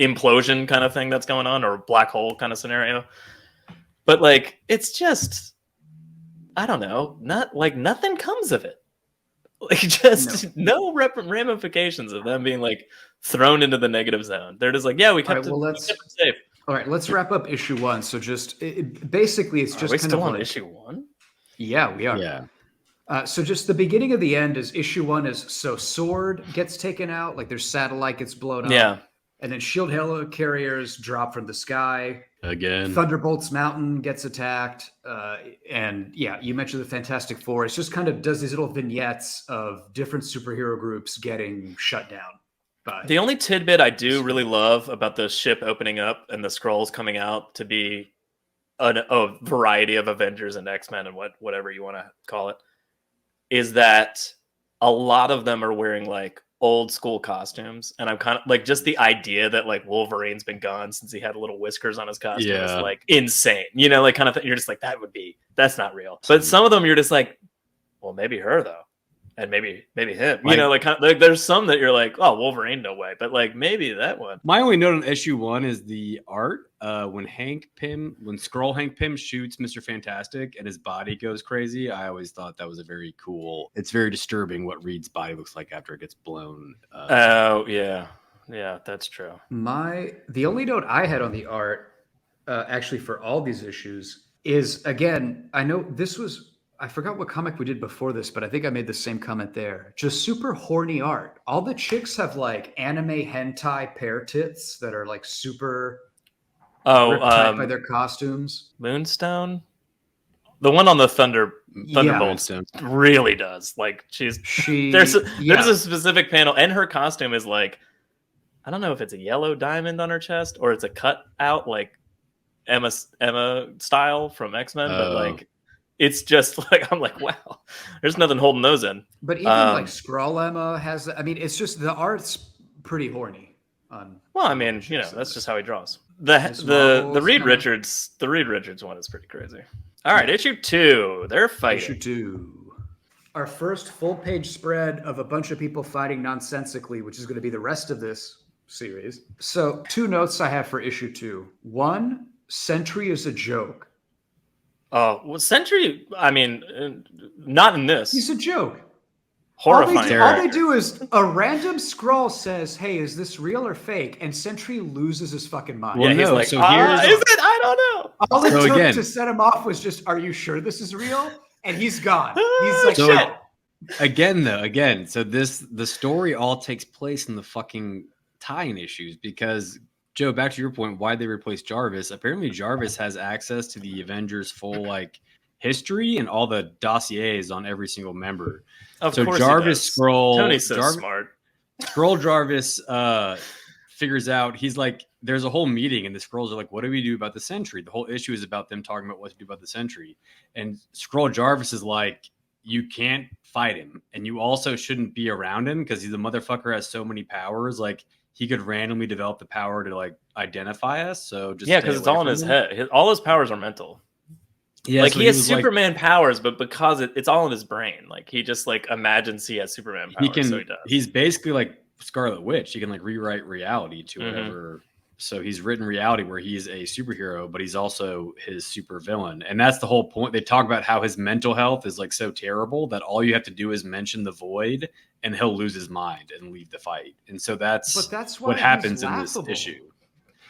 implosion kind of thing that's going on, or black hole kind of scenario. But like, it's just, I don't know, not like nothing comes of it. Like just no ramifications of them being like thrown into the negative zone. They're just like, "Yeah, we kept them safe." All right, let's wrap up issue 1. So just basically, it's just kind of on issue 1. Yeah, we are. Yeah. So just the beginning of the end is issue 1 is so Sword gets taken out, like their satellite gets blown up. Yeah. And then shield helicarriers drop from the sky. Again. Thunderbolts Mountain gets attacked. And you mentioned the Fantastic Four. It's just kind of does these little vignettes of different superhero groups getting shut down. The only tidbit I do really love about the ship opening up and the Skrulls coming out to be a variety of Avengers and X-Men and whatever you want to call it is that a lot of them are wearing like old school costumes, and I'm kind of like, just the idea that like Wolverine's been gone since he had little whiskers on his costume is like insane, like kind of thing. You're just like, that's not real. But some of them you're just like, well, maybe her though, and maybe him, like kind of like there's some that you're like, oh, Wolverine, no way, but like maybe that one. My only note on issue 1 is the art. When Skrull Hank Pym shoots Mr. Fantastic and his body goes crazy, I always thought that was a very cool. It's very disturbing what Reed's body looks like after it gets blown. Oh yeah, that's true. The only note I had on the art, actually for all these issues, is, again, I know this was, I forgot what comic we did before this, but I think I made the same comment there. Just super horny art. All the chicks have like anime hentai pear tits that are like super ripped tight by their costumes. Moonstone? The one on the Thunderbolts really does. Like there's a specific panel, and her costume is like, I don't know if it's a yellow diamond on her chest or it's a cut out like Emma style from X-Men, but like it's just like, I'm like, wow, there's nothing holding those in. But even like Skrull Emma has, I mean, it's just the art's pretty horny. Well, I mean, you know, that's just how he draws. The Reed Richards one is pretty crazy. All right, issue 2. They're fighting. Issue 2. Our first full-page spread of a bunch of people fighting nonsensically, which is going to be the rest of this series. So 2 notes I have for issue 2. 1, Sentry is a joke. Oh, well, Sentry, I mean, not in this. He's a joke. Horrifying. All they do is a random Skrull says, "Hey, is this real or fake?" And Sentry loses his fucking mind. Well, yeah, he's like, so is it? I don't know. All it took to set him off was just, "Are you sure this is real?" And he's gone. He's like, shit. Again. So the story all takes place in the fucking tie-in issues because, Joe, back to your point, why they replaced Jarvis? Apparently, Jarvis has access to the Avengers' full like history and all the dossiers on every single member. Of course Jarvis Skrull, Tony's so smart. Skrull Jarvis figures out, he's like, there's a whole meeting, and the Skrulls are like, what do we do about the Sentry? The whole issue is about them talking about what to do about the Sentry. And Skrull Jarvis is like, you can't fight him, and you also shouldn't be around him because the motherfucker has so many powers. Like, he could randomly develop the power to like identify us. So just because it's all in his head. All his powers are mental. Yeah, like, so he has Superman powers, but because it's all in his brain, like he just like imagines he has Superman powers. So he does. He's basically like Scarlet Witch. He can like rewrite reality to whatever. So he's written reality where he's a superhero, but he's also his super villain. And that's the whole point. They talk about how his mental health is like so terrible that all you have to do is mention the Void and he'll lose his mind and leave the fight. And so that's what happens in this issue.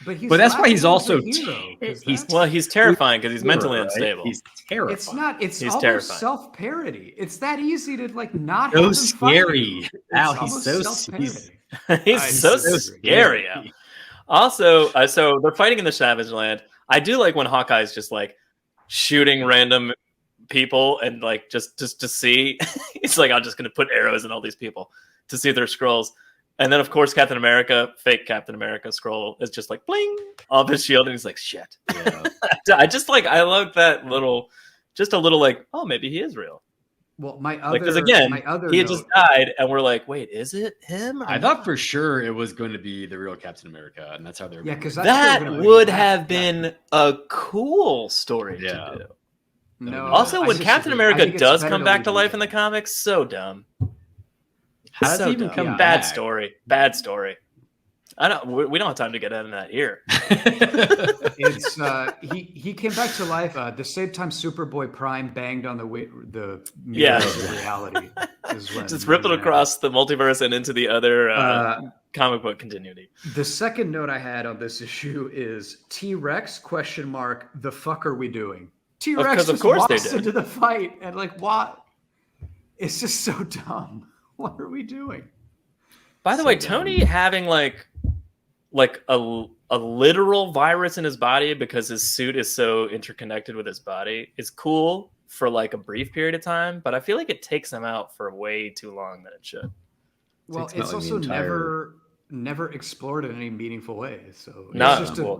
But that's why he's also he's terrifying because he's mentally unstable. He's terrifying. It's not. It's he's almost self-parody. It's that easy to like not. So scary. Al, he's so scary. Al. Also, so they're fighting in the Savage Land. I do like when Hawkeye's just like shooting random people and like just to see. It's like, I'm just gonna put arrows in all these people to see if they're Skrulls. And then, of course, Captain America, fake Captain America Skrull is just like bling off his shield, and he's like, "Shit." Yeah. I love that little, just a little like, oh, maybe he is real. Well, because again, he had just died, and we're like, wait, is it him? I thought for sure it was going to be the real Captain America, and that's how they're. Yeah, because that would have been a cool story to do. No. Also, when Captain America does come back to life in the comics, so dumb. How does he even come back? Bad story. I don't. We don't have time to get into that here. It's he came back to life the same time Superboy Prime banged on the mirror of reality. Just ripped it across the multiverse and into the other comic book continuity. The second note I had on this issue is T-Rex ? The fuck are we doing? T-Rex just walks into the fight and like what? It's just so dumb. What are we doing? By the way, Tony having like a literal virus in his body because his suit is so interconnected with his body is cool for like a brief period of time, but I feel like it takes him out for way too long than it should. Well, it's also never explored in any meaningful way. So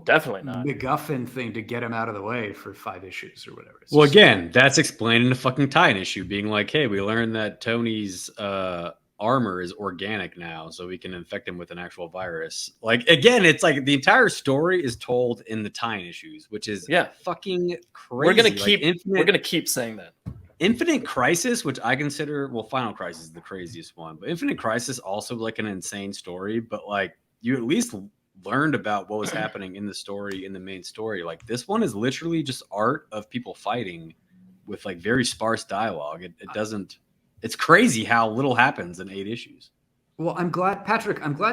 definitely not MacGuffin thing to get him out of the way for 5 issues or whatever. Well, again, that's explaining the fucking tie-in issue, being like, hey, we learned that Tony's armor is organic now, so we can infect him with an actual virus. Like, again, it's like the entire story is told in the tie-in issues, which is fucking crazy. We're gonna keep saying that. Infinite Crisis, which I consider, Final Crisis is the craziest one, but Infinite Crisis also like an insane story, but like you at least learned about what was happening in the story, in the main story. Like this one is literally just art of people fighting with like very sparse dialogue. It doesn't, it's crazy how little happens in 8 issues. Well, I'm glad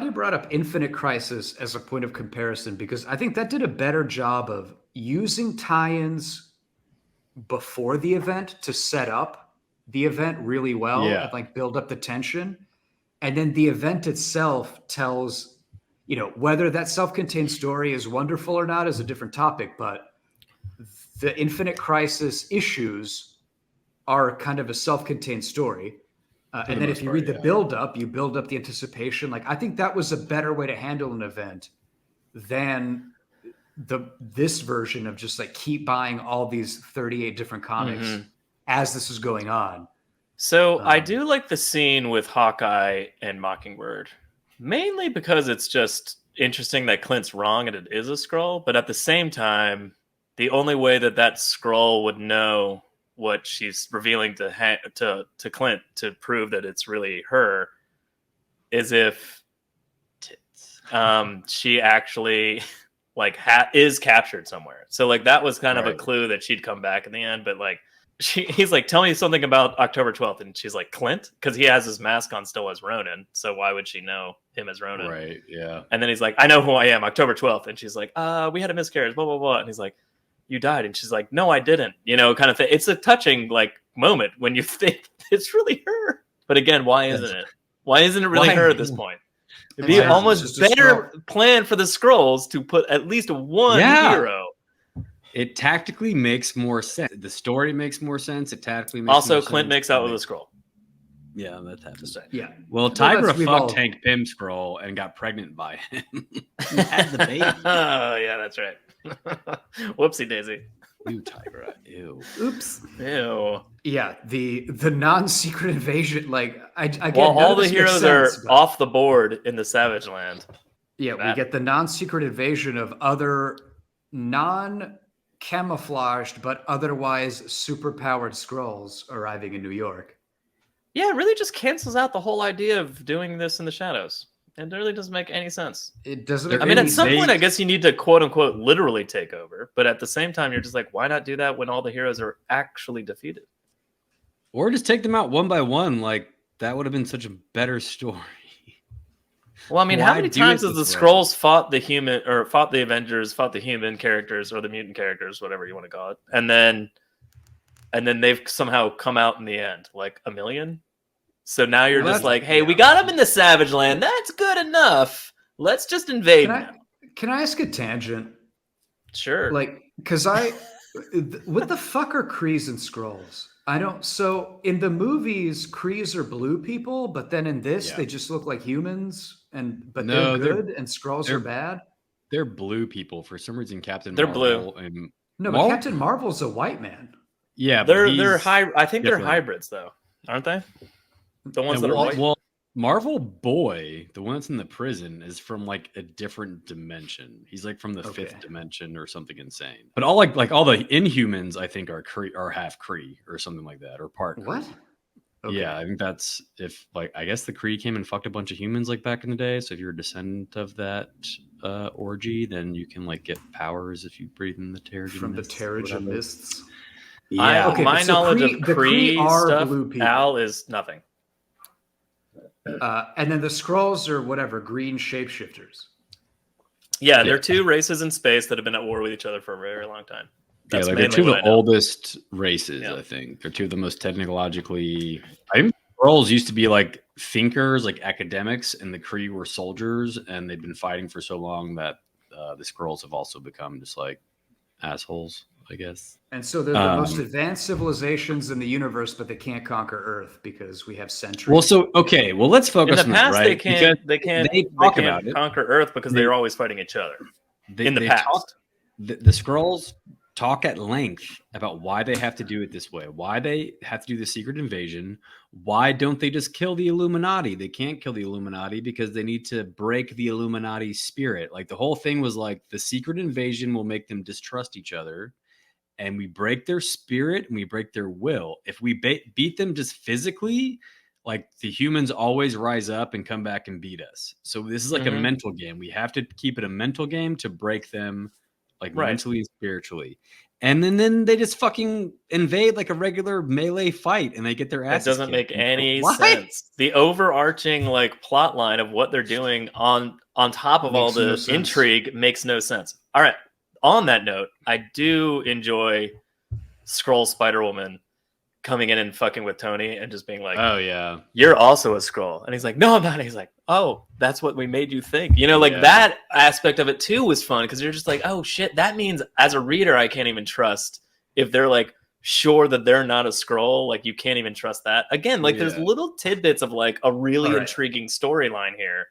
you brought up Infinite Crisis as a point of comparison, because I think that did a better job of using tie-ins before the event to set up the event really well and like build up the tension. And then the event itself tells, whether that self-contained story is wonderful or not is a different topic, but the Infinite Crisis issues are kind of a self-contained story. And then if you read the build-up, you build up the anticipation. Like, I think that was a better way to handle an event than this version of just like keep buying all these 38 different comics as this is going on. So I do like the scene with Hawkeye and Mockingbird, mainly because it's just interesting that Clint's wrong and it is a Skrull. But at the same time, the only way that Skrull would know what she's revealing to Clint to prove that it's really her is if she actually is captured somewhere. So like that was kind of a clue that she'd come back in the end. But like he's like, tell me something about October 12th, and she's like, Clint, because he has his mask on still as Ronin. So why would she know him as Ronin? Right. Yeah. And then he's like, I know who I am, October 12th, and she's like, we had a miscarriage, blah blah blah, and he's like, you died, and she's like, no, I didn't, kind of thing. It's a touching like moment when you think it's really her, but again, why isn't it? Why isn't it really her at this point? It'd be almost better plan for the Skrulls to put at least one hero. It tactically makes more sense. The story makes more sense. It tactically makes more sense. Also, Clint makes out with a Skrull. Yeah, that happens. Yeah. Well, Tigra fucked Hank Pym Skrull and got pregnant by him. He had the baby. Oh, yeah, that's right. Whoopsie daisy. Ew, Tigra. Ew. Oops. Ew. Yeah, the non-secret invasion, like I get all the heroes are off the board in the Savage Land. Yeah, we get the non-secret invasion of other non-camouflaged but otherwise superpowered Skrulls arriving in New York. Yeah, it really just cancels out the whole idea of doing this in the shadows. It really doesn't make any sense. It doesn't. I mean, at some point, I guess you need to quote unquote literally take over. But at the same time, you're just like, why not do that when all the heroes are actually defeated? Or just take them out one by one. Like that would have been such a better story. Well, I mean, how many times has the Skrulls fought the human, or fought the Avengers, fought the human characters or the mutant characters, whatever you want to call it, and then they've somehow come out in the end, like a million. So now you're just like, hey, we got them in the Savage Land. That's good enough. Let's just invade now. Can I ask a tangent? Sure. Like, because what the fuck are Krees and Skrulls? I don't. So in the movies, Krees are blue people, but then in this, they just look like humans, but they're good, and Skrulls are bad. They're blue people for some reason. Captain Marvel blue. But Captain Marvel's a white man. Yeah, they're high. I think they're hybrids, though, aren't they? The ones that are white. Well, Marvel Boy, the one that's in the prison, is from like a different dimension. He's like from the fifth dimension or something insane. But all like all the Inhumans, I think, are half Kree or something like that, or part. What? Okay. Yeah, I think that's I guess the Kree came and fucked a bunch of humans like back in the day. So if you're a descendant of that orgy, then you can like get powers if you breathe in the Terrigen from the Terrigen mists. Yeah. My knowledge of Kree stuff, Al, is nothing. And then the Skrulls are whatever, green shapeshifters. Yeah, they're two races in space that have been at war with each other for a very long time. That's they're two of the oldest races, I think. They're two of the most technologically... I think Skrulls used to be like thinkers, like academics, and the Kree were soldiers, and they've been fighting for so long that the Skrulls have also become just like assholes, I guess. And so they're the most advanced civilizations in the universe, but they can't conquer Earth because we have centuries. Well, let's focus on that, right? They can't about it. Conquer Earth because they were always fighting each other. In the past. The Skrulls talk at length about why they have to do it this way, why they have to do the secret invasion. Why don't they just kill the Illuminati? They can't kill the Illuminati because they need to break the Illuminati spirit. Like the whole thing was like the secret invasion will make them distrust each other, and we break their spirit and we break their will. If we beat them just physically, like the humans always rise up and come back and beat us. So this is like a mental game. We have to keep it a mental game to break them, like mentally and spiritually. And then they just fucking invade like a regular melee fight and they get their ass. It doesn't make any sense. The overarching like plot line of what they're doing on top of all the intrigue makes no sense. All right. On that note, I do enjoy Skrull Spider Woman coming in and fucking with Tony and just being like, oh yeah, you're also a Skrull. And he's like, no, I'm not. And he's like, oh, that's what we made you think. You know, like that aspect of it too was fun because you're just like, oh shit, that means as a reader, I can't even trust if they're like sure that they're not a Skrull. Like you can't even trust that. Again, like there's little tidbits of like a really intriguing storyline here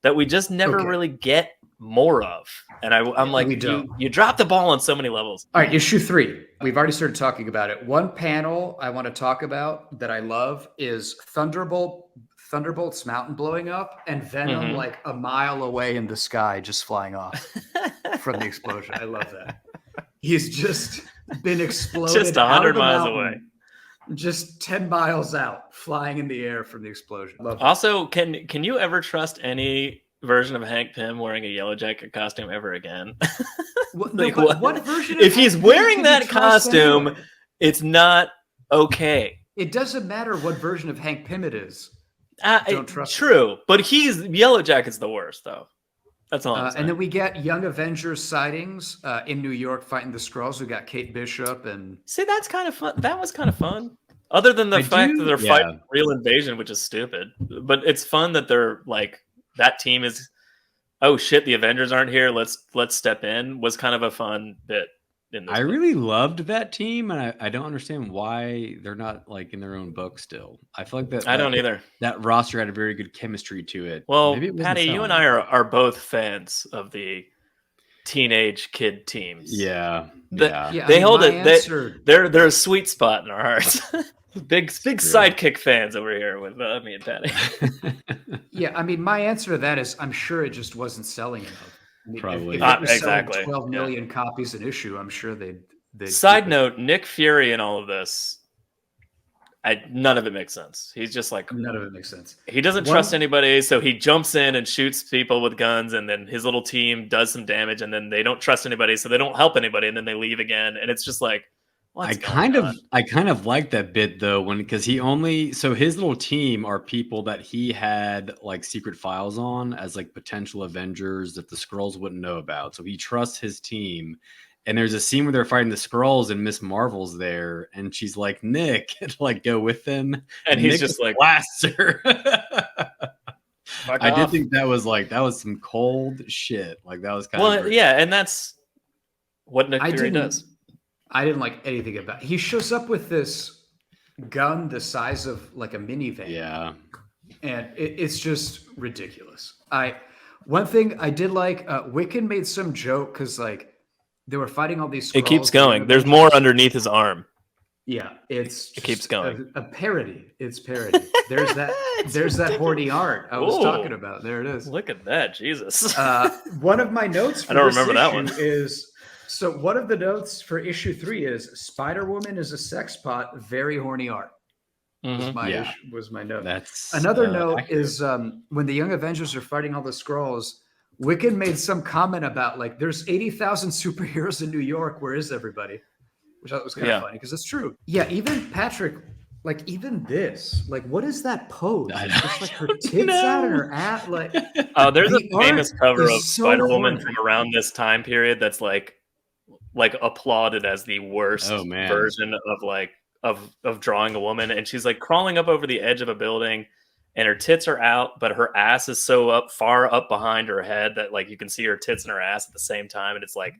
that we just never really get more of. And I'm like, you dropped the ball on so many levels. All right, issue 3. We've already started talking about it. One panel I want to talk about that I love is Thunderbolt's mountain blowing up and Venom like a mile away in the sky just flying off from the explosion. I love that. He's just been exploded just 100 miles away. Just 10 miles out, flying in the air from the explosion. Love also, can you ever trust any version of Hank Pym wearing a Yellow Jacket costume ever again? Like, what version? If he's wearing that costume, anyway? It's not okay. It doesn't matter what version of Hank Pym it is. Don't trust. True, but Yellow Jacket's the worst, though. That's all I'm saying. And then we get Young Avengers sightings in New York fighting the Skrulls. We got Kate Bishop and that's kind of fun. That was kind of fun. Other than the fact that they're fighting real invasion, which is stupid, but it's fun that they're like that team is. Oh shit! The Avengers aren't here. Let's step in. Was kind of a fun bit. I really loved that team, and I don't understand why they're not like in their own book still. I feel like that I don't either. That roster had a very good chemistry to it. Well, Patty, you and I are both fans of the teenage kid teams. Yeah, they hold it. They're a sweet spot in our hearts. Big sidekick fans over here with me and Patty. Yeah, I mean, my answer to that is I'm sure it just wasn't selling enough. I mean, probably if it was selling 12 million copies an issue, I'm sure they'd Side note, Nick Fury in all of this, none of it makes sense. He's just like, none of it makes sense. He doesn't trust anybody, so he jumps in and shoots people with guns, and then his little team does some damage, and then they don't trust anybody, so they don't help anybody, and then they leave again, and it's just like, I kind of like that bit though, because his little team are people that he had like secret files on as like potential Avengers that the Skrulls wouldn't know about. So he trusts his team. And there's a scene where they're fighting the Skrulls and Miss Marvel's there, and she's like, Nick, like go with them. And he's Nick just like blasts her. I did think that was some cold shit. Like that was kind of and that's what Nick Fury does. I didn't like anything about it. He shows up with this gun the size of like a minivan. Yeah. And it's just ridiculous. One thing I did like, Wiccan made some joke because like they were fighting all these Skrulls. It keeps going. There's more underneath his arm. Yeah, it keeps going. A parody. It's parody. There's that horny art I was talking about. There it is. Look at that, Jesus. One of my notes for I don't remember that one. So one of the notes for issue 3 is Spider-Woman is a sex pot, very horny art. Was my note. That's another note accurate. Is when the Young Avengers are fighting all the Skrulls, Wiccan made some comment about like there's 80,000 superheroes in New York. Where is everybody? Which I thought was kind of funny because it's true. Yeah, even Patrick, like even this, like what is that pose? It's like her tits out and her ass. Like there's a famous cover of Spider-Woman from around this time period that's like applauded as the worst version of of drawing a woman, and she's like crawling up over the edge of a building and her tits are out, but her ass is so far up behind her head that like you can see her tits and her ass at the same time, and it's like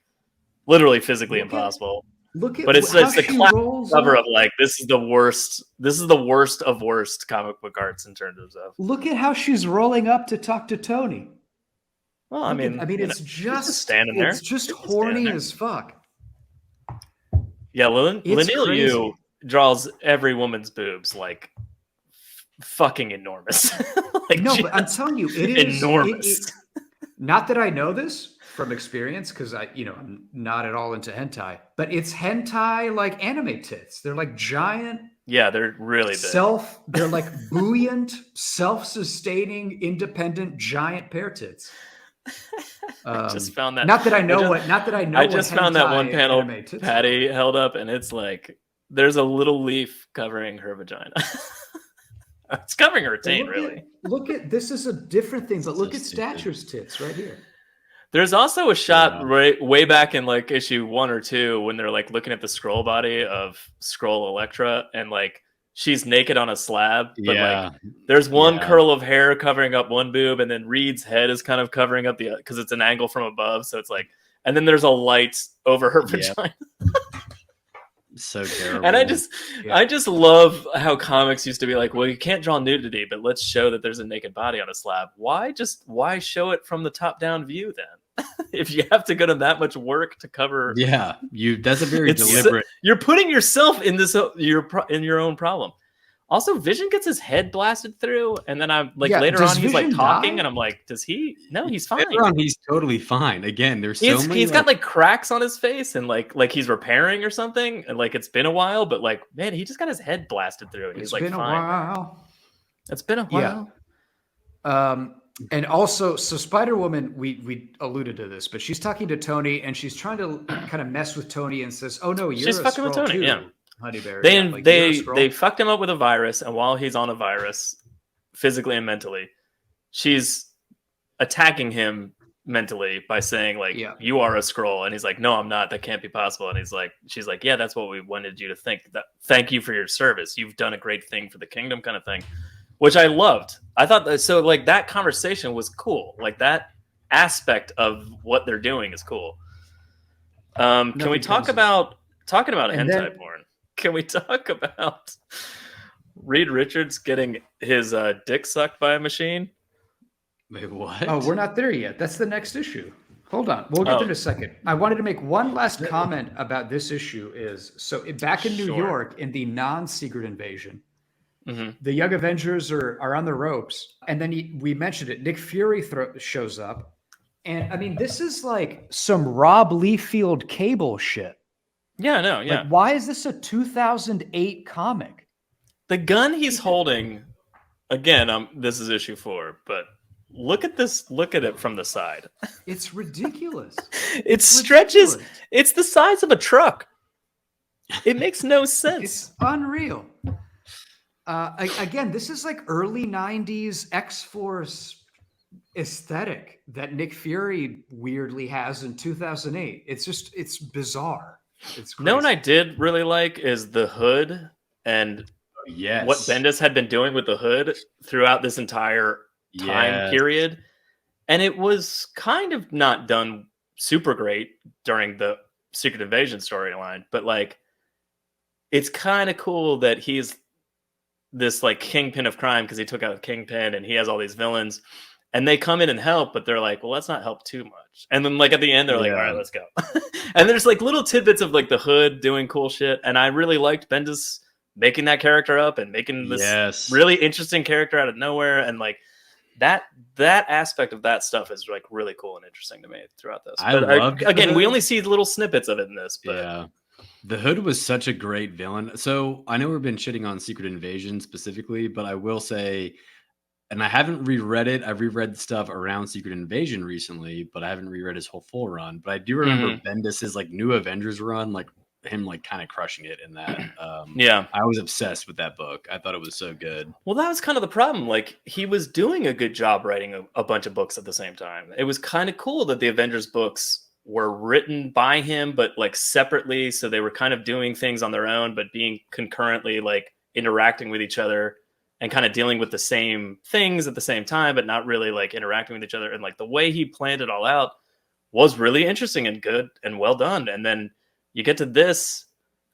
literally physically impossible. But it's the classic cover of like this is the worst of worst comic book arts in terms of. Look at how she's rolling up to talk to Tony. Well, I mean, it's just standing there. It's just horny as fuck. Yeah, Leinil Yu draws every woman's boobs like fucking enormous. Like, no, but I'm telling you, it is enormous. Not that I know this from experience, because I'm not at all into hentai, but it's hentai like anime tits. They're like giant. Yeah, they're really big. They're like buoyant, self-sustaining, independent, giant pear tits. I just found that. Not that I know what. Not that I know. I just found that one panel Patty held up, and it's like there's a little leaf covering her vagina. It's covering her taint, really. Look at this is a different thing, but look at Stature's tits right here. There's also a shot way back in like issue 1 or 2 when they're like looking at the scroll body of Scroll Electra and like she's naked on a slab, but like there's one curl of hair covering up one boob, and then Reed's head is kind of covering up the because it's an angle from above, so it's like, and then there's a light over her vagina. So terrible. And I just love how comics used to be like, well, you can't draw nudity, but let's show that there's a naked body on a slab. Why show it from the top down view then? If you have to go to that much work to cover, that's a very deliberate. You're putting yourself in this in your own problem. Also, Vision gets his head blasted through, and then I'm like later on he's like talking, and I'm like, does he? No, he's fine. Later on, he's totally fine. Again, there's so many. He's got like cracks on his face, and like he's repairing or something, and like it's been a while, but like man, he just got his head blasted through, and he's like, fine. It's been a while. Yeah. And also, so Spider-Woman, we alluded to this, but she's talking to Tony, and she's trying to kind of mess with Tony, and says, "Oh no, she's fucking with Tony." Too, yeah. Honeyberry. They fucked him up with a virus, and while he's on a virus, physically and mentally, she's attacking him mentally by saying like, "You are a Skrull," and he's like, "No, I'm not. That can't be possible." And she's like, "Yeah, that's what we wanted you to think. That thank you for your service. You've done a great thing for the kingdom," kind of thing, which I loved. I thought that so like that conversation was cool. Like that aspect of what they're doing is cool. Can we talk about hentai porn? Can we talk about Reed Richards getting his dick sucked by a machine? Wait, what? Oh, we're not there yet. That's the next issue. Hold on. We'll get there in a second. I wanted to make one last comment about this issue back in New York in the non-Secret Invasion, the Young Avengers are on the ropes. And then we mentioned it. Nick Fury shows up. And I mean, this is like some Rob Liefeld Cable shit. Yeah, no, yeah. Like, why is this a 2008 comic? The gun he's holding, again, this is issue 4, but look at this. Look at it from the side. It's ridiculous. It stretches. Ridiculous. It's the size of a truck. It makes no sense. It's unreal. Again, this is like early 90s X-Force aesthetic that Nick Fury weirdly has in 2008. It's bizarre. It's crazy. No one I did really like is the hood and what Bendis had been doing with the hood throughout this entire time period. And it was kind of not done super great during the Secret Invasion storyline, but like it's kind of cool that he's this like kingpin of crime because he took out Kingpin and he has all these villains. And they come in and help, but they're like, well, let's not help too much. And then like at the end, they're like, all right, let's go. And there's like little tidbits of like the hood doing cool shit. And I really liked Bendis making that character up and making this really interesting character out of nowhere. And like that aspect of that stuff is like really cool and interesting to me throughout this. Again, we only see little snippets of it in this. But the Hood was such a great villain. So I know we've been shitting on Secret Invasion specifically, but I will say, and I haven't reread it. I've reread stuff around Secret Invasion recently, but I haven't reread his whole full run. But I do remember Bendis's like New Avengers run, like him like kind of crushing it in that. I was obsessed with that book. I thought it was so good. Well, that was kind of the problem. Like he was doing a good job writing a bunch of books at the same time. It was kind of cool that the Avengers books were written by him, but like separately. So they were kind of doing things on their own, but being concurrently like interacting with each other. And kind of dealing with the same things at the same time, but not really like interacting with each other. And like the way he planned it all out was really interesting and good and well done. And then you get to this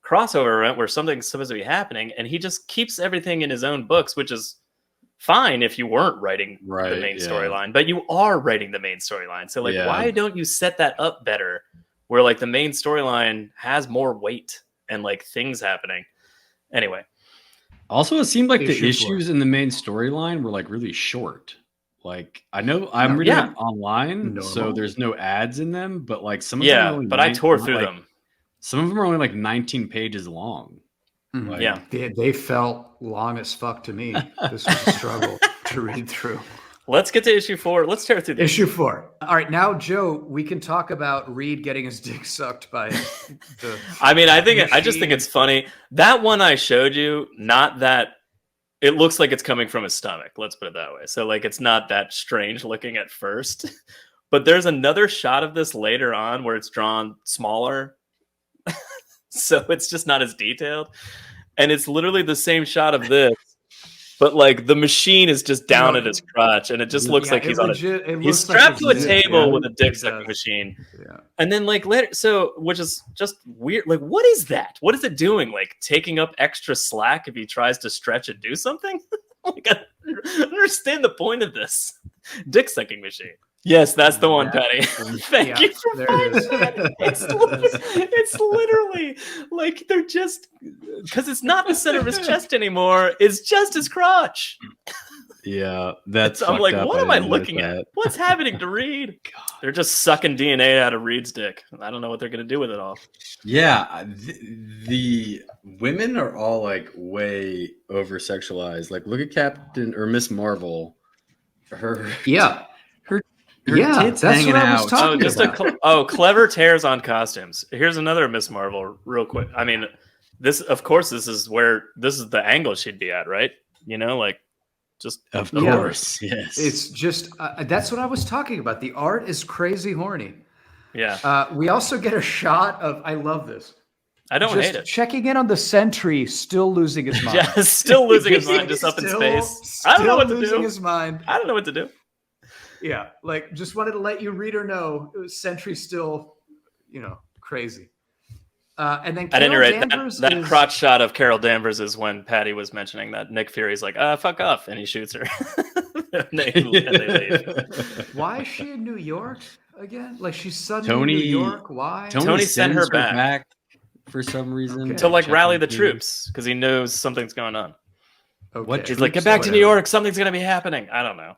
crossover event where something's supposed to be happening, and he just keeps everything in his own books, which is fine if you weren't writing the main storyline, but you are writing the main storyline. So like, why don't you set that up better where like the main storyline has more weight and like things happening? Anyway. Also, it seemed like the issues in the main storyline were like really short. Like I know I'm reading it online, so there's no ads in them, but like some of them are only but I tore through them. Some of them are only like 19 pages long. Like, they felt long as fuck to me. This was a struggle to read through. Let's get to issue 4. Let's tear through issue 4. All right, now Joe, we can talk about Reed getting his dick sucked by the. I mean, I just think it's funny. That one I showed you, not that it looks like it's coming from his stomach. Let's put it that way. So like, it's not that strange looking at first, But there's another shot of this later on where it's drawn smaller. So it's just not as detailed. And it's literally the same shot of this. But like the machine is just down at his crotch, and it just looks like he's on he's strapped to a table with a dick sucking machine. Yeah. And then like later, so which is just weird. Like, what is that? What is it doing? Like taking up extra slack if he tries to stretch and do something? Like, I don't understand the point of this dick sucking machine. Yes, that's the one, Patty. Thank you for finding that. It's literally like they're just because it's not the center of his chest anymore. It's just his crotch. Yeah, that's. I'm like, what am I looking at? What's happening to Reed? God. They're just sucking DNA out of Reed's dick. I don't know what they're gonna do with it all. Yeah, the women are all like way over sexualized. Like, look at Captain or Miss Marvel. Her tits that's what I was talking about. Clever tears on costumes. Here's another Miss Marvel, real quick. I mean, this is the angle she'd be at, right? You know, like just of course, yes. It's just that's what I was talking about. The art is crazy horny. Yeah. We also get a shot of. I love this. I don't hate it. Checking in on the sentry, still losing his mind. Yeah, still losing his mind, just up in space. I don't know what to do. Losing his mind. I don't know what to do. Yeah, like just wanted to let you reader know Sentry still, crazy. And then at any rate, that crotch shot of Carol Danvers is when Patty was mentioning that Nick Fury's like, fuck off, and he shoots her. and they leave. Why is she in New York again? Like she's suddenly in New York. Why? Tony sent her back for some reason to like rally the troops because he knows something's going on. Okay. What? He's like, get back to New York. Something's gonna be happening. I don't know.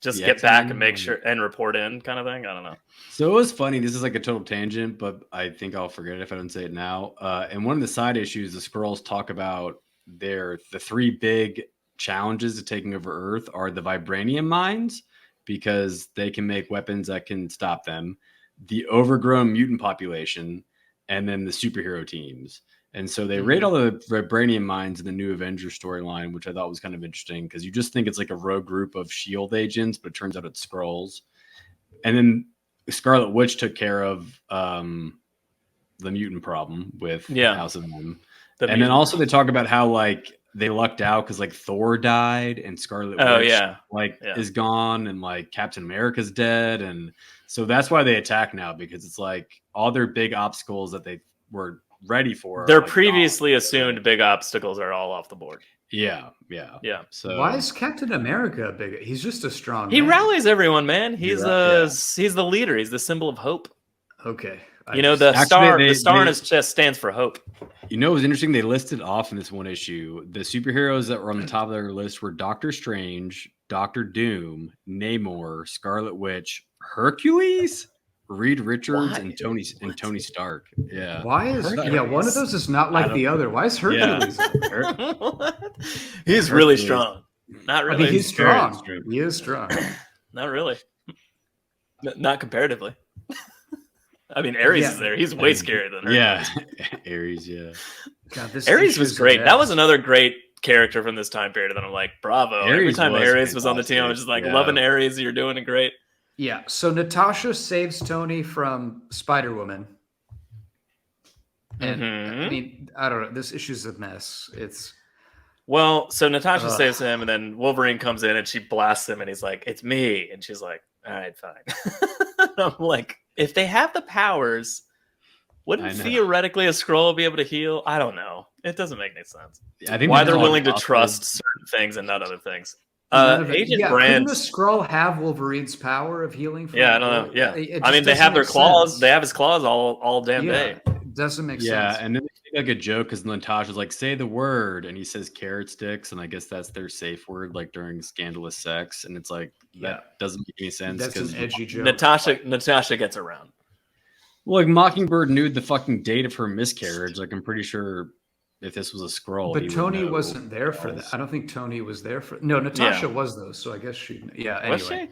Just get back and make sure and report in kind of thing. I don't know. So it was funny. This is like a total tangent, but I think I'll forget it if I don't say it now. And one of the side issues, the Skrulls talk about the three big challenges to taking over Earth are the vibranium mines, because they can make weapons that can stop them, the overgrown mutant population, and then the superhero teams. And so they raid all the vibranium mines in the new Avengers storyline, which I thought was kind of interesting because you just think it's like a rogue group of S.H.I.E.L.D. agents, but it turns out it's Skrulls. And then Scarlet Witch took care of the mutant problem with House of M. And then also they talk about how like they lucked out because like Thor died and Scarlet Witch is gone and like Captain America's dead. And so that's why they attack now, because it's like all their big obstacles that they were ready for their previously assumed big obstacles are all off the board. Yeah. So why is Captain America big? He's just a strong man. Rallies everyone, man. He's the leader. He's the symbol of hope. Okay. The star on his chest stands for hope. You know, it was interesting. They listed off in this one issue. The superheroes that were on the top of their list were Doctor Strange, Doctor Doom, Namor, Scarlet Witch, Hercules, Reed Richards, and Tony Stark. Yeah. Why is one of those is not like the other? Why is Hercules? He's really strong. Not really. I mean, he's strong. He is strong. Not really. Not comparatively. I mean, Ares is there. He's way scarier than Hercules. Yeah. Ares, yeah. God, Ares was great. That was another great character from this time period. And I'm like, bravo. Every time Ares was on the team, I was just like, loving Ares. You're doing it great. Yeah, so Natasha saves Tony from Spider-Woman. And I mean, I don't know. This issue's a mess. So Natasha saves him, and then Wolverine comes in and she blasts him, and he's like, "It's me," and she's like, "All right, fine." I'm like, if they have the powers, wouldn't theoretically a Skrull be able to heal? I don't know. It doesn't make any sense. I think why they're willing to trust certain things and not other things. Agent Brand. Couldn't the Skrull have Wolverine's power of healing? I don't know. Yeah, I mean, they have their claws. Sense. They have his claws all damn day. It doesn't make sense. Yeah, and then they make like a joke because Natasha's like, "Say the word," and he says "carrot sticks," and I guess that's their safe word, like during scandalous sex. And it's like that doesn't make any sense. That's an edgy joke. Natasha gets around. Well, like Mockingbird knew the fucking date of her miscarriage. Like I'm pretty sure. If this was a Skrull, but Tony wasn't there for that. I don't think Tony was there for. No, Natasha was though, so I guess she. Yeah, anyway. Was she?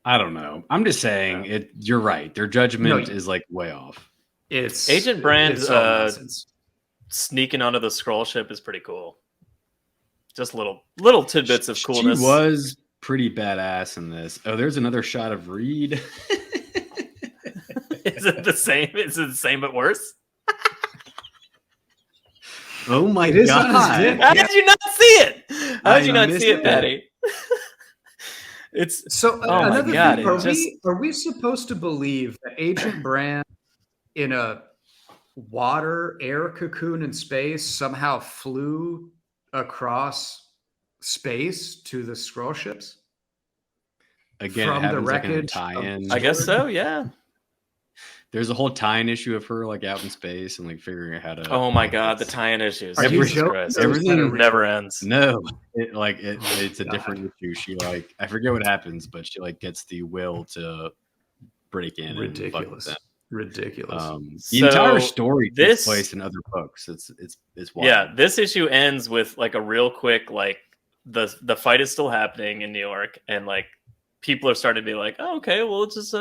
I don't know. I'm just saying it. You're right. Their judgment is like way off. It's Agent Brand sneaking onto the Skrull ship is pretty cool. Just little tidbits of coolness. She was pretty badass in this. Oh, there's another shot of Reed. Is it the same? Is it the same but worse? Oh my It is on his god! dick. How did you not see it? How did you not missed see it, it. Patty? It's So Oh my another God, thing, are we supposed to believe that Agent Brand in a water air cocoon in space somehow flew across space to the Skrull ships? Again, From it the happens like in a wreckage tie-in. I guess so. Yeah. There's a whole tie-in issue of her like out in space and like figuring out how to. Oh my God, the tie-in issues. Are you Jesus joking? Christ. Everything Never ends. No, it's a God. different issue. She like I forget what happens, but she like gets the will to break in. Ridiculous. And fuck Ridiculous. them. The entire story takes this- place in other books. It's wild. Yeah, this issue ends with like a real quick like the fight is still happening in New York, and like people are starting to be like, oh, okay, well, it's just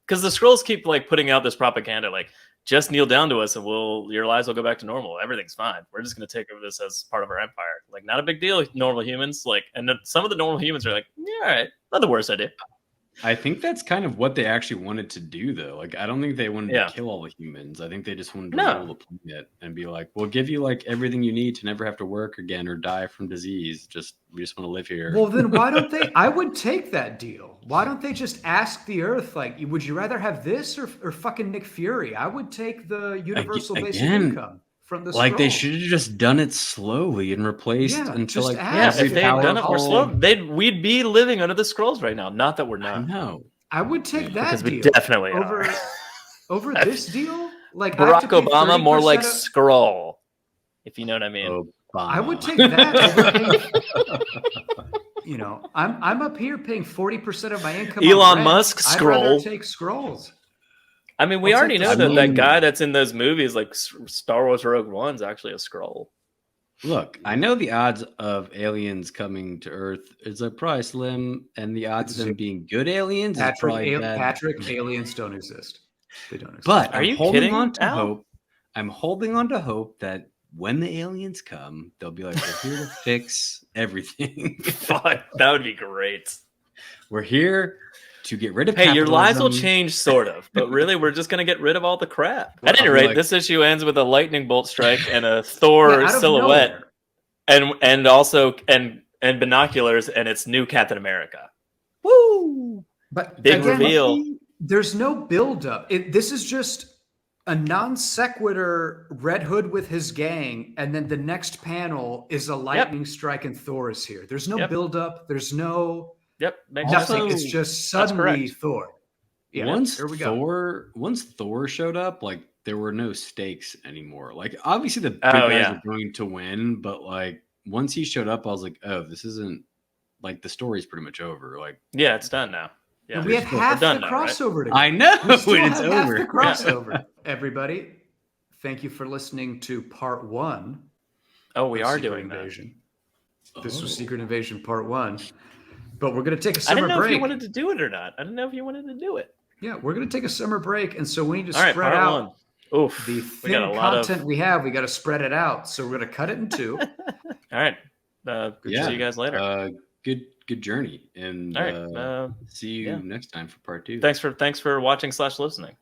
because the Skrulls keep like putting out this propaganda, like just kneel down to us and your lives will go back to normal. Everything's fine. We're just gonna take over this as part of our empire. Like, not a big deal, normal humans. Like, and then some of the normal humans are like, yeah, all right, not the worst idea. I think that's kind of what they actually wanted to do, though. Like, I don't think they wanted Yeah. to kill all the humans. I think they just wanted to No. rule the planet and be like, "We'll give you like everything you need to never have to work again or die from disease. We just want to live here." Well, then why don't they? I would take that deal. Why don't they just ask the Earth, like, would you rather have this or fucking Nick Fury? I would take the universal basic Again, income from the like they Skrulls. should have just done it slowly and replaced Yeah, until just like ask. Yeah, As if they had done it more slow, powerful- we'd be living under the Skrulls right now. Not that we're I not. know. I would take that Because we deal definitely over are. over this deal. Like I have Barack to pay Obama, more 30% like of- Skrull, if you know what I mean. Obama. I would take that over paying. You know, I'm up here paying 40% of my income. on Elon rent. Musk, I'd rather Skrull. take Skrulls. I mean, we I'll already take know the that that Skrull. guy that's in those movies, like Star Wars Rogue One's actually a Skrull. Look, I know the odds of aliens coming to Earth is like probably slim, and the odds of them being good aliens is probably bad. Patrick, aliens don't exist. They don't exist. But Are I'm you holding kidding, on to Al? hope. I'm holding on to hope that when the aliens come, they'll be like, "We're here to fix everything. Fuck, that would be great. We're here to get rid of." Hey, your lives will capitalism." change, sort of, but really, we're just gonna get rid of all the crap. Well, At any I'm rate, like- this issue ends with a lightning bolt strike and a Thor Yeah, out of silhouette, nowhere. and also and binoculars, and it's new Captain America. Woo! But Big again, reveal. there's no buildup. This is just a non sequitur Red Hood with his gang, and then the next panel is a lightning strike and Thor is here. There's no Yep. buildup. There's no Yep, makes nothing. sense. It's just That's suddenly correct. Thor. Yeah, once here we go. Once Thor showed up, like there were no stakes anymore. Like obviously the big Oh, guys yeah. are going to win, but like once he showed up, I was like, "Oh, this isn't like the story's pretty much over." Like Yeah, it's done now. Yeah, And we have we're half the done now, right? crossover to go. I know We still it's have half over. the crossover. Everybody, thank you for listening to part 1. Oh, we of are Secret doing that. Invasion. This Oh. was Secret Invasion part 1. But we're going to take a I summer didn't know if break. you wanted to do it or not. I didn't know if you wanted to do it. Yeah, we're going to take a summer break. And so we need to All right, spread part out one. Oof, the we got a thin lot content we have. We got to spread it out. So we're going to cut it in 2. All right. Yeah. See you guys later. Good journey, and All right. see you yeah. next time for part 2. Thanks for watching / listening.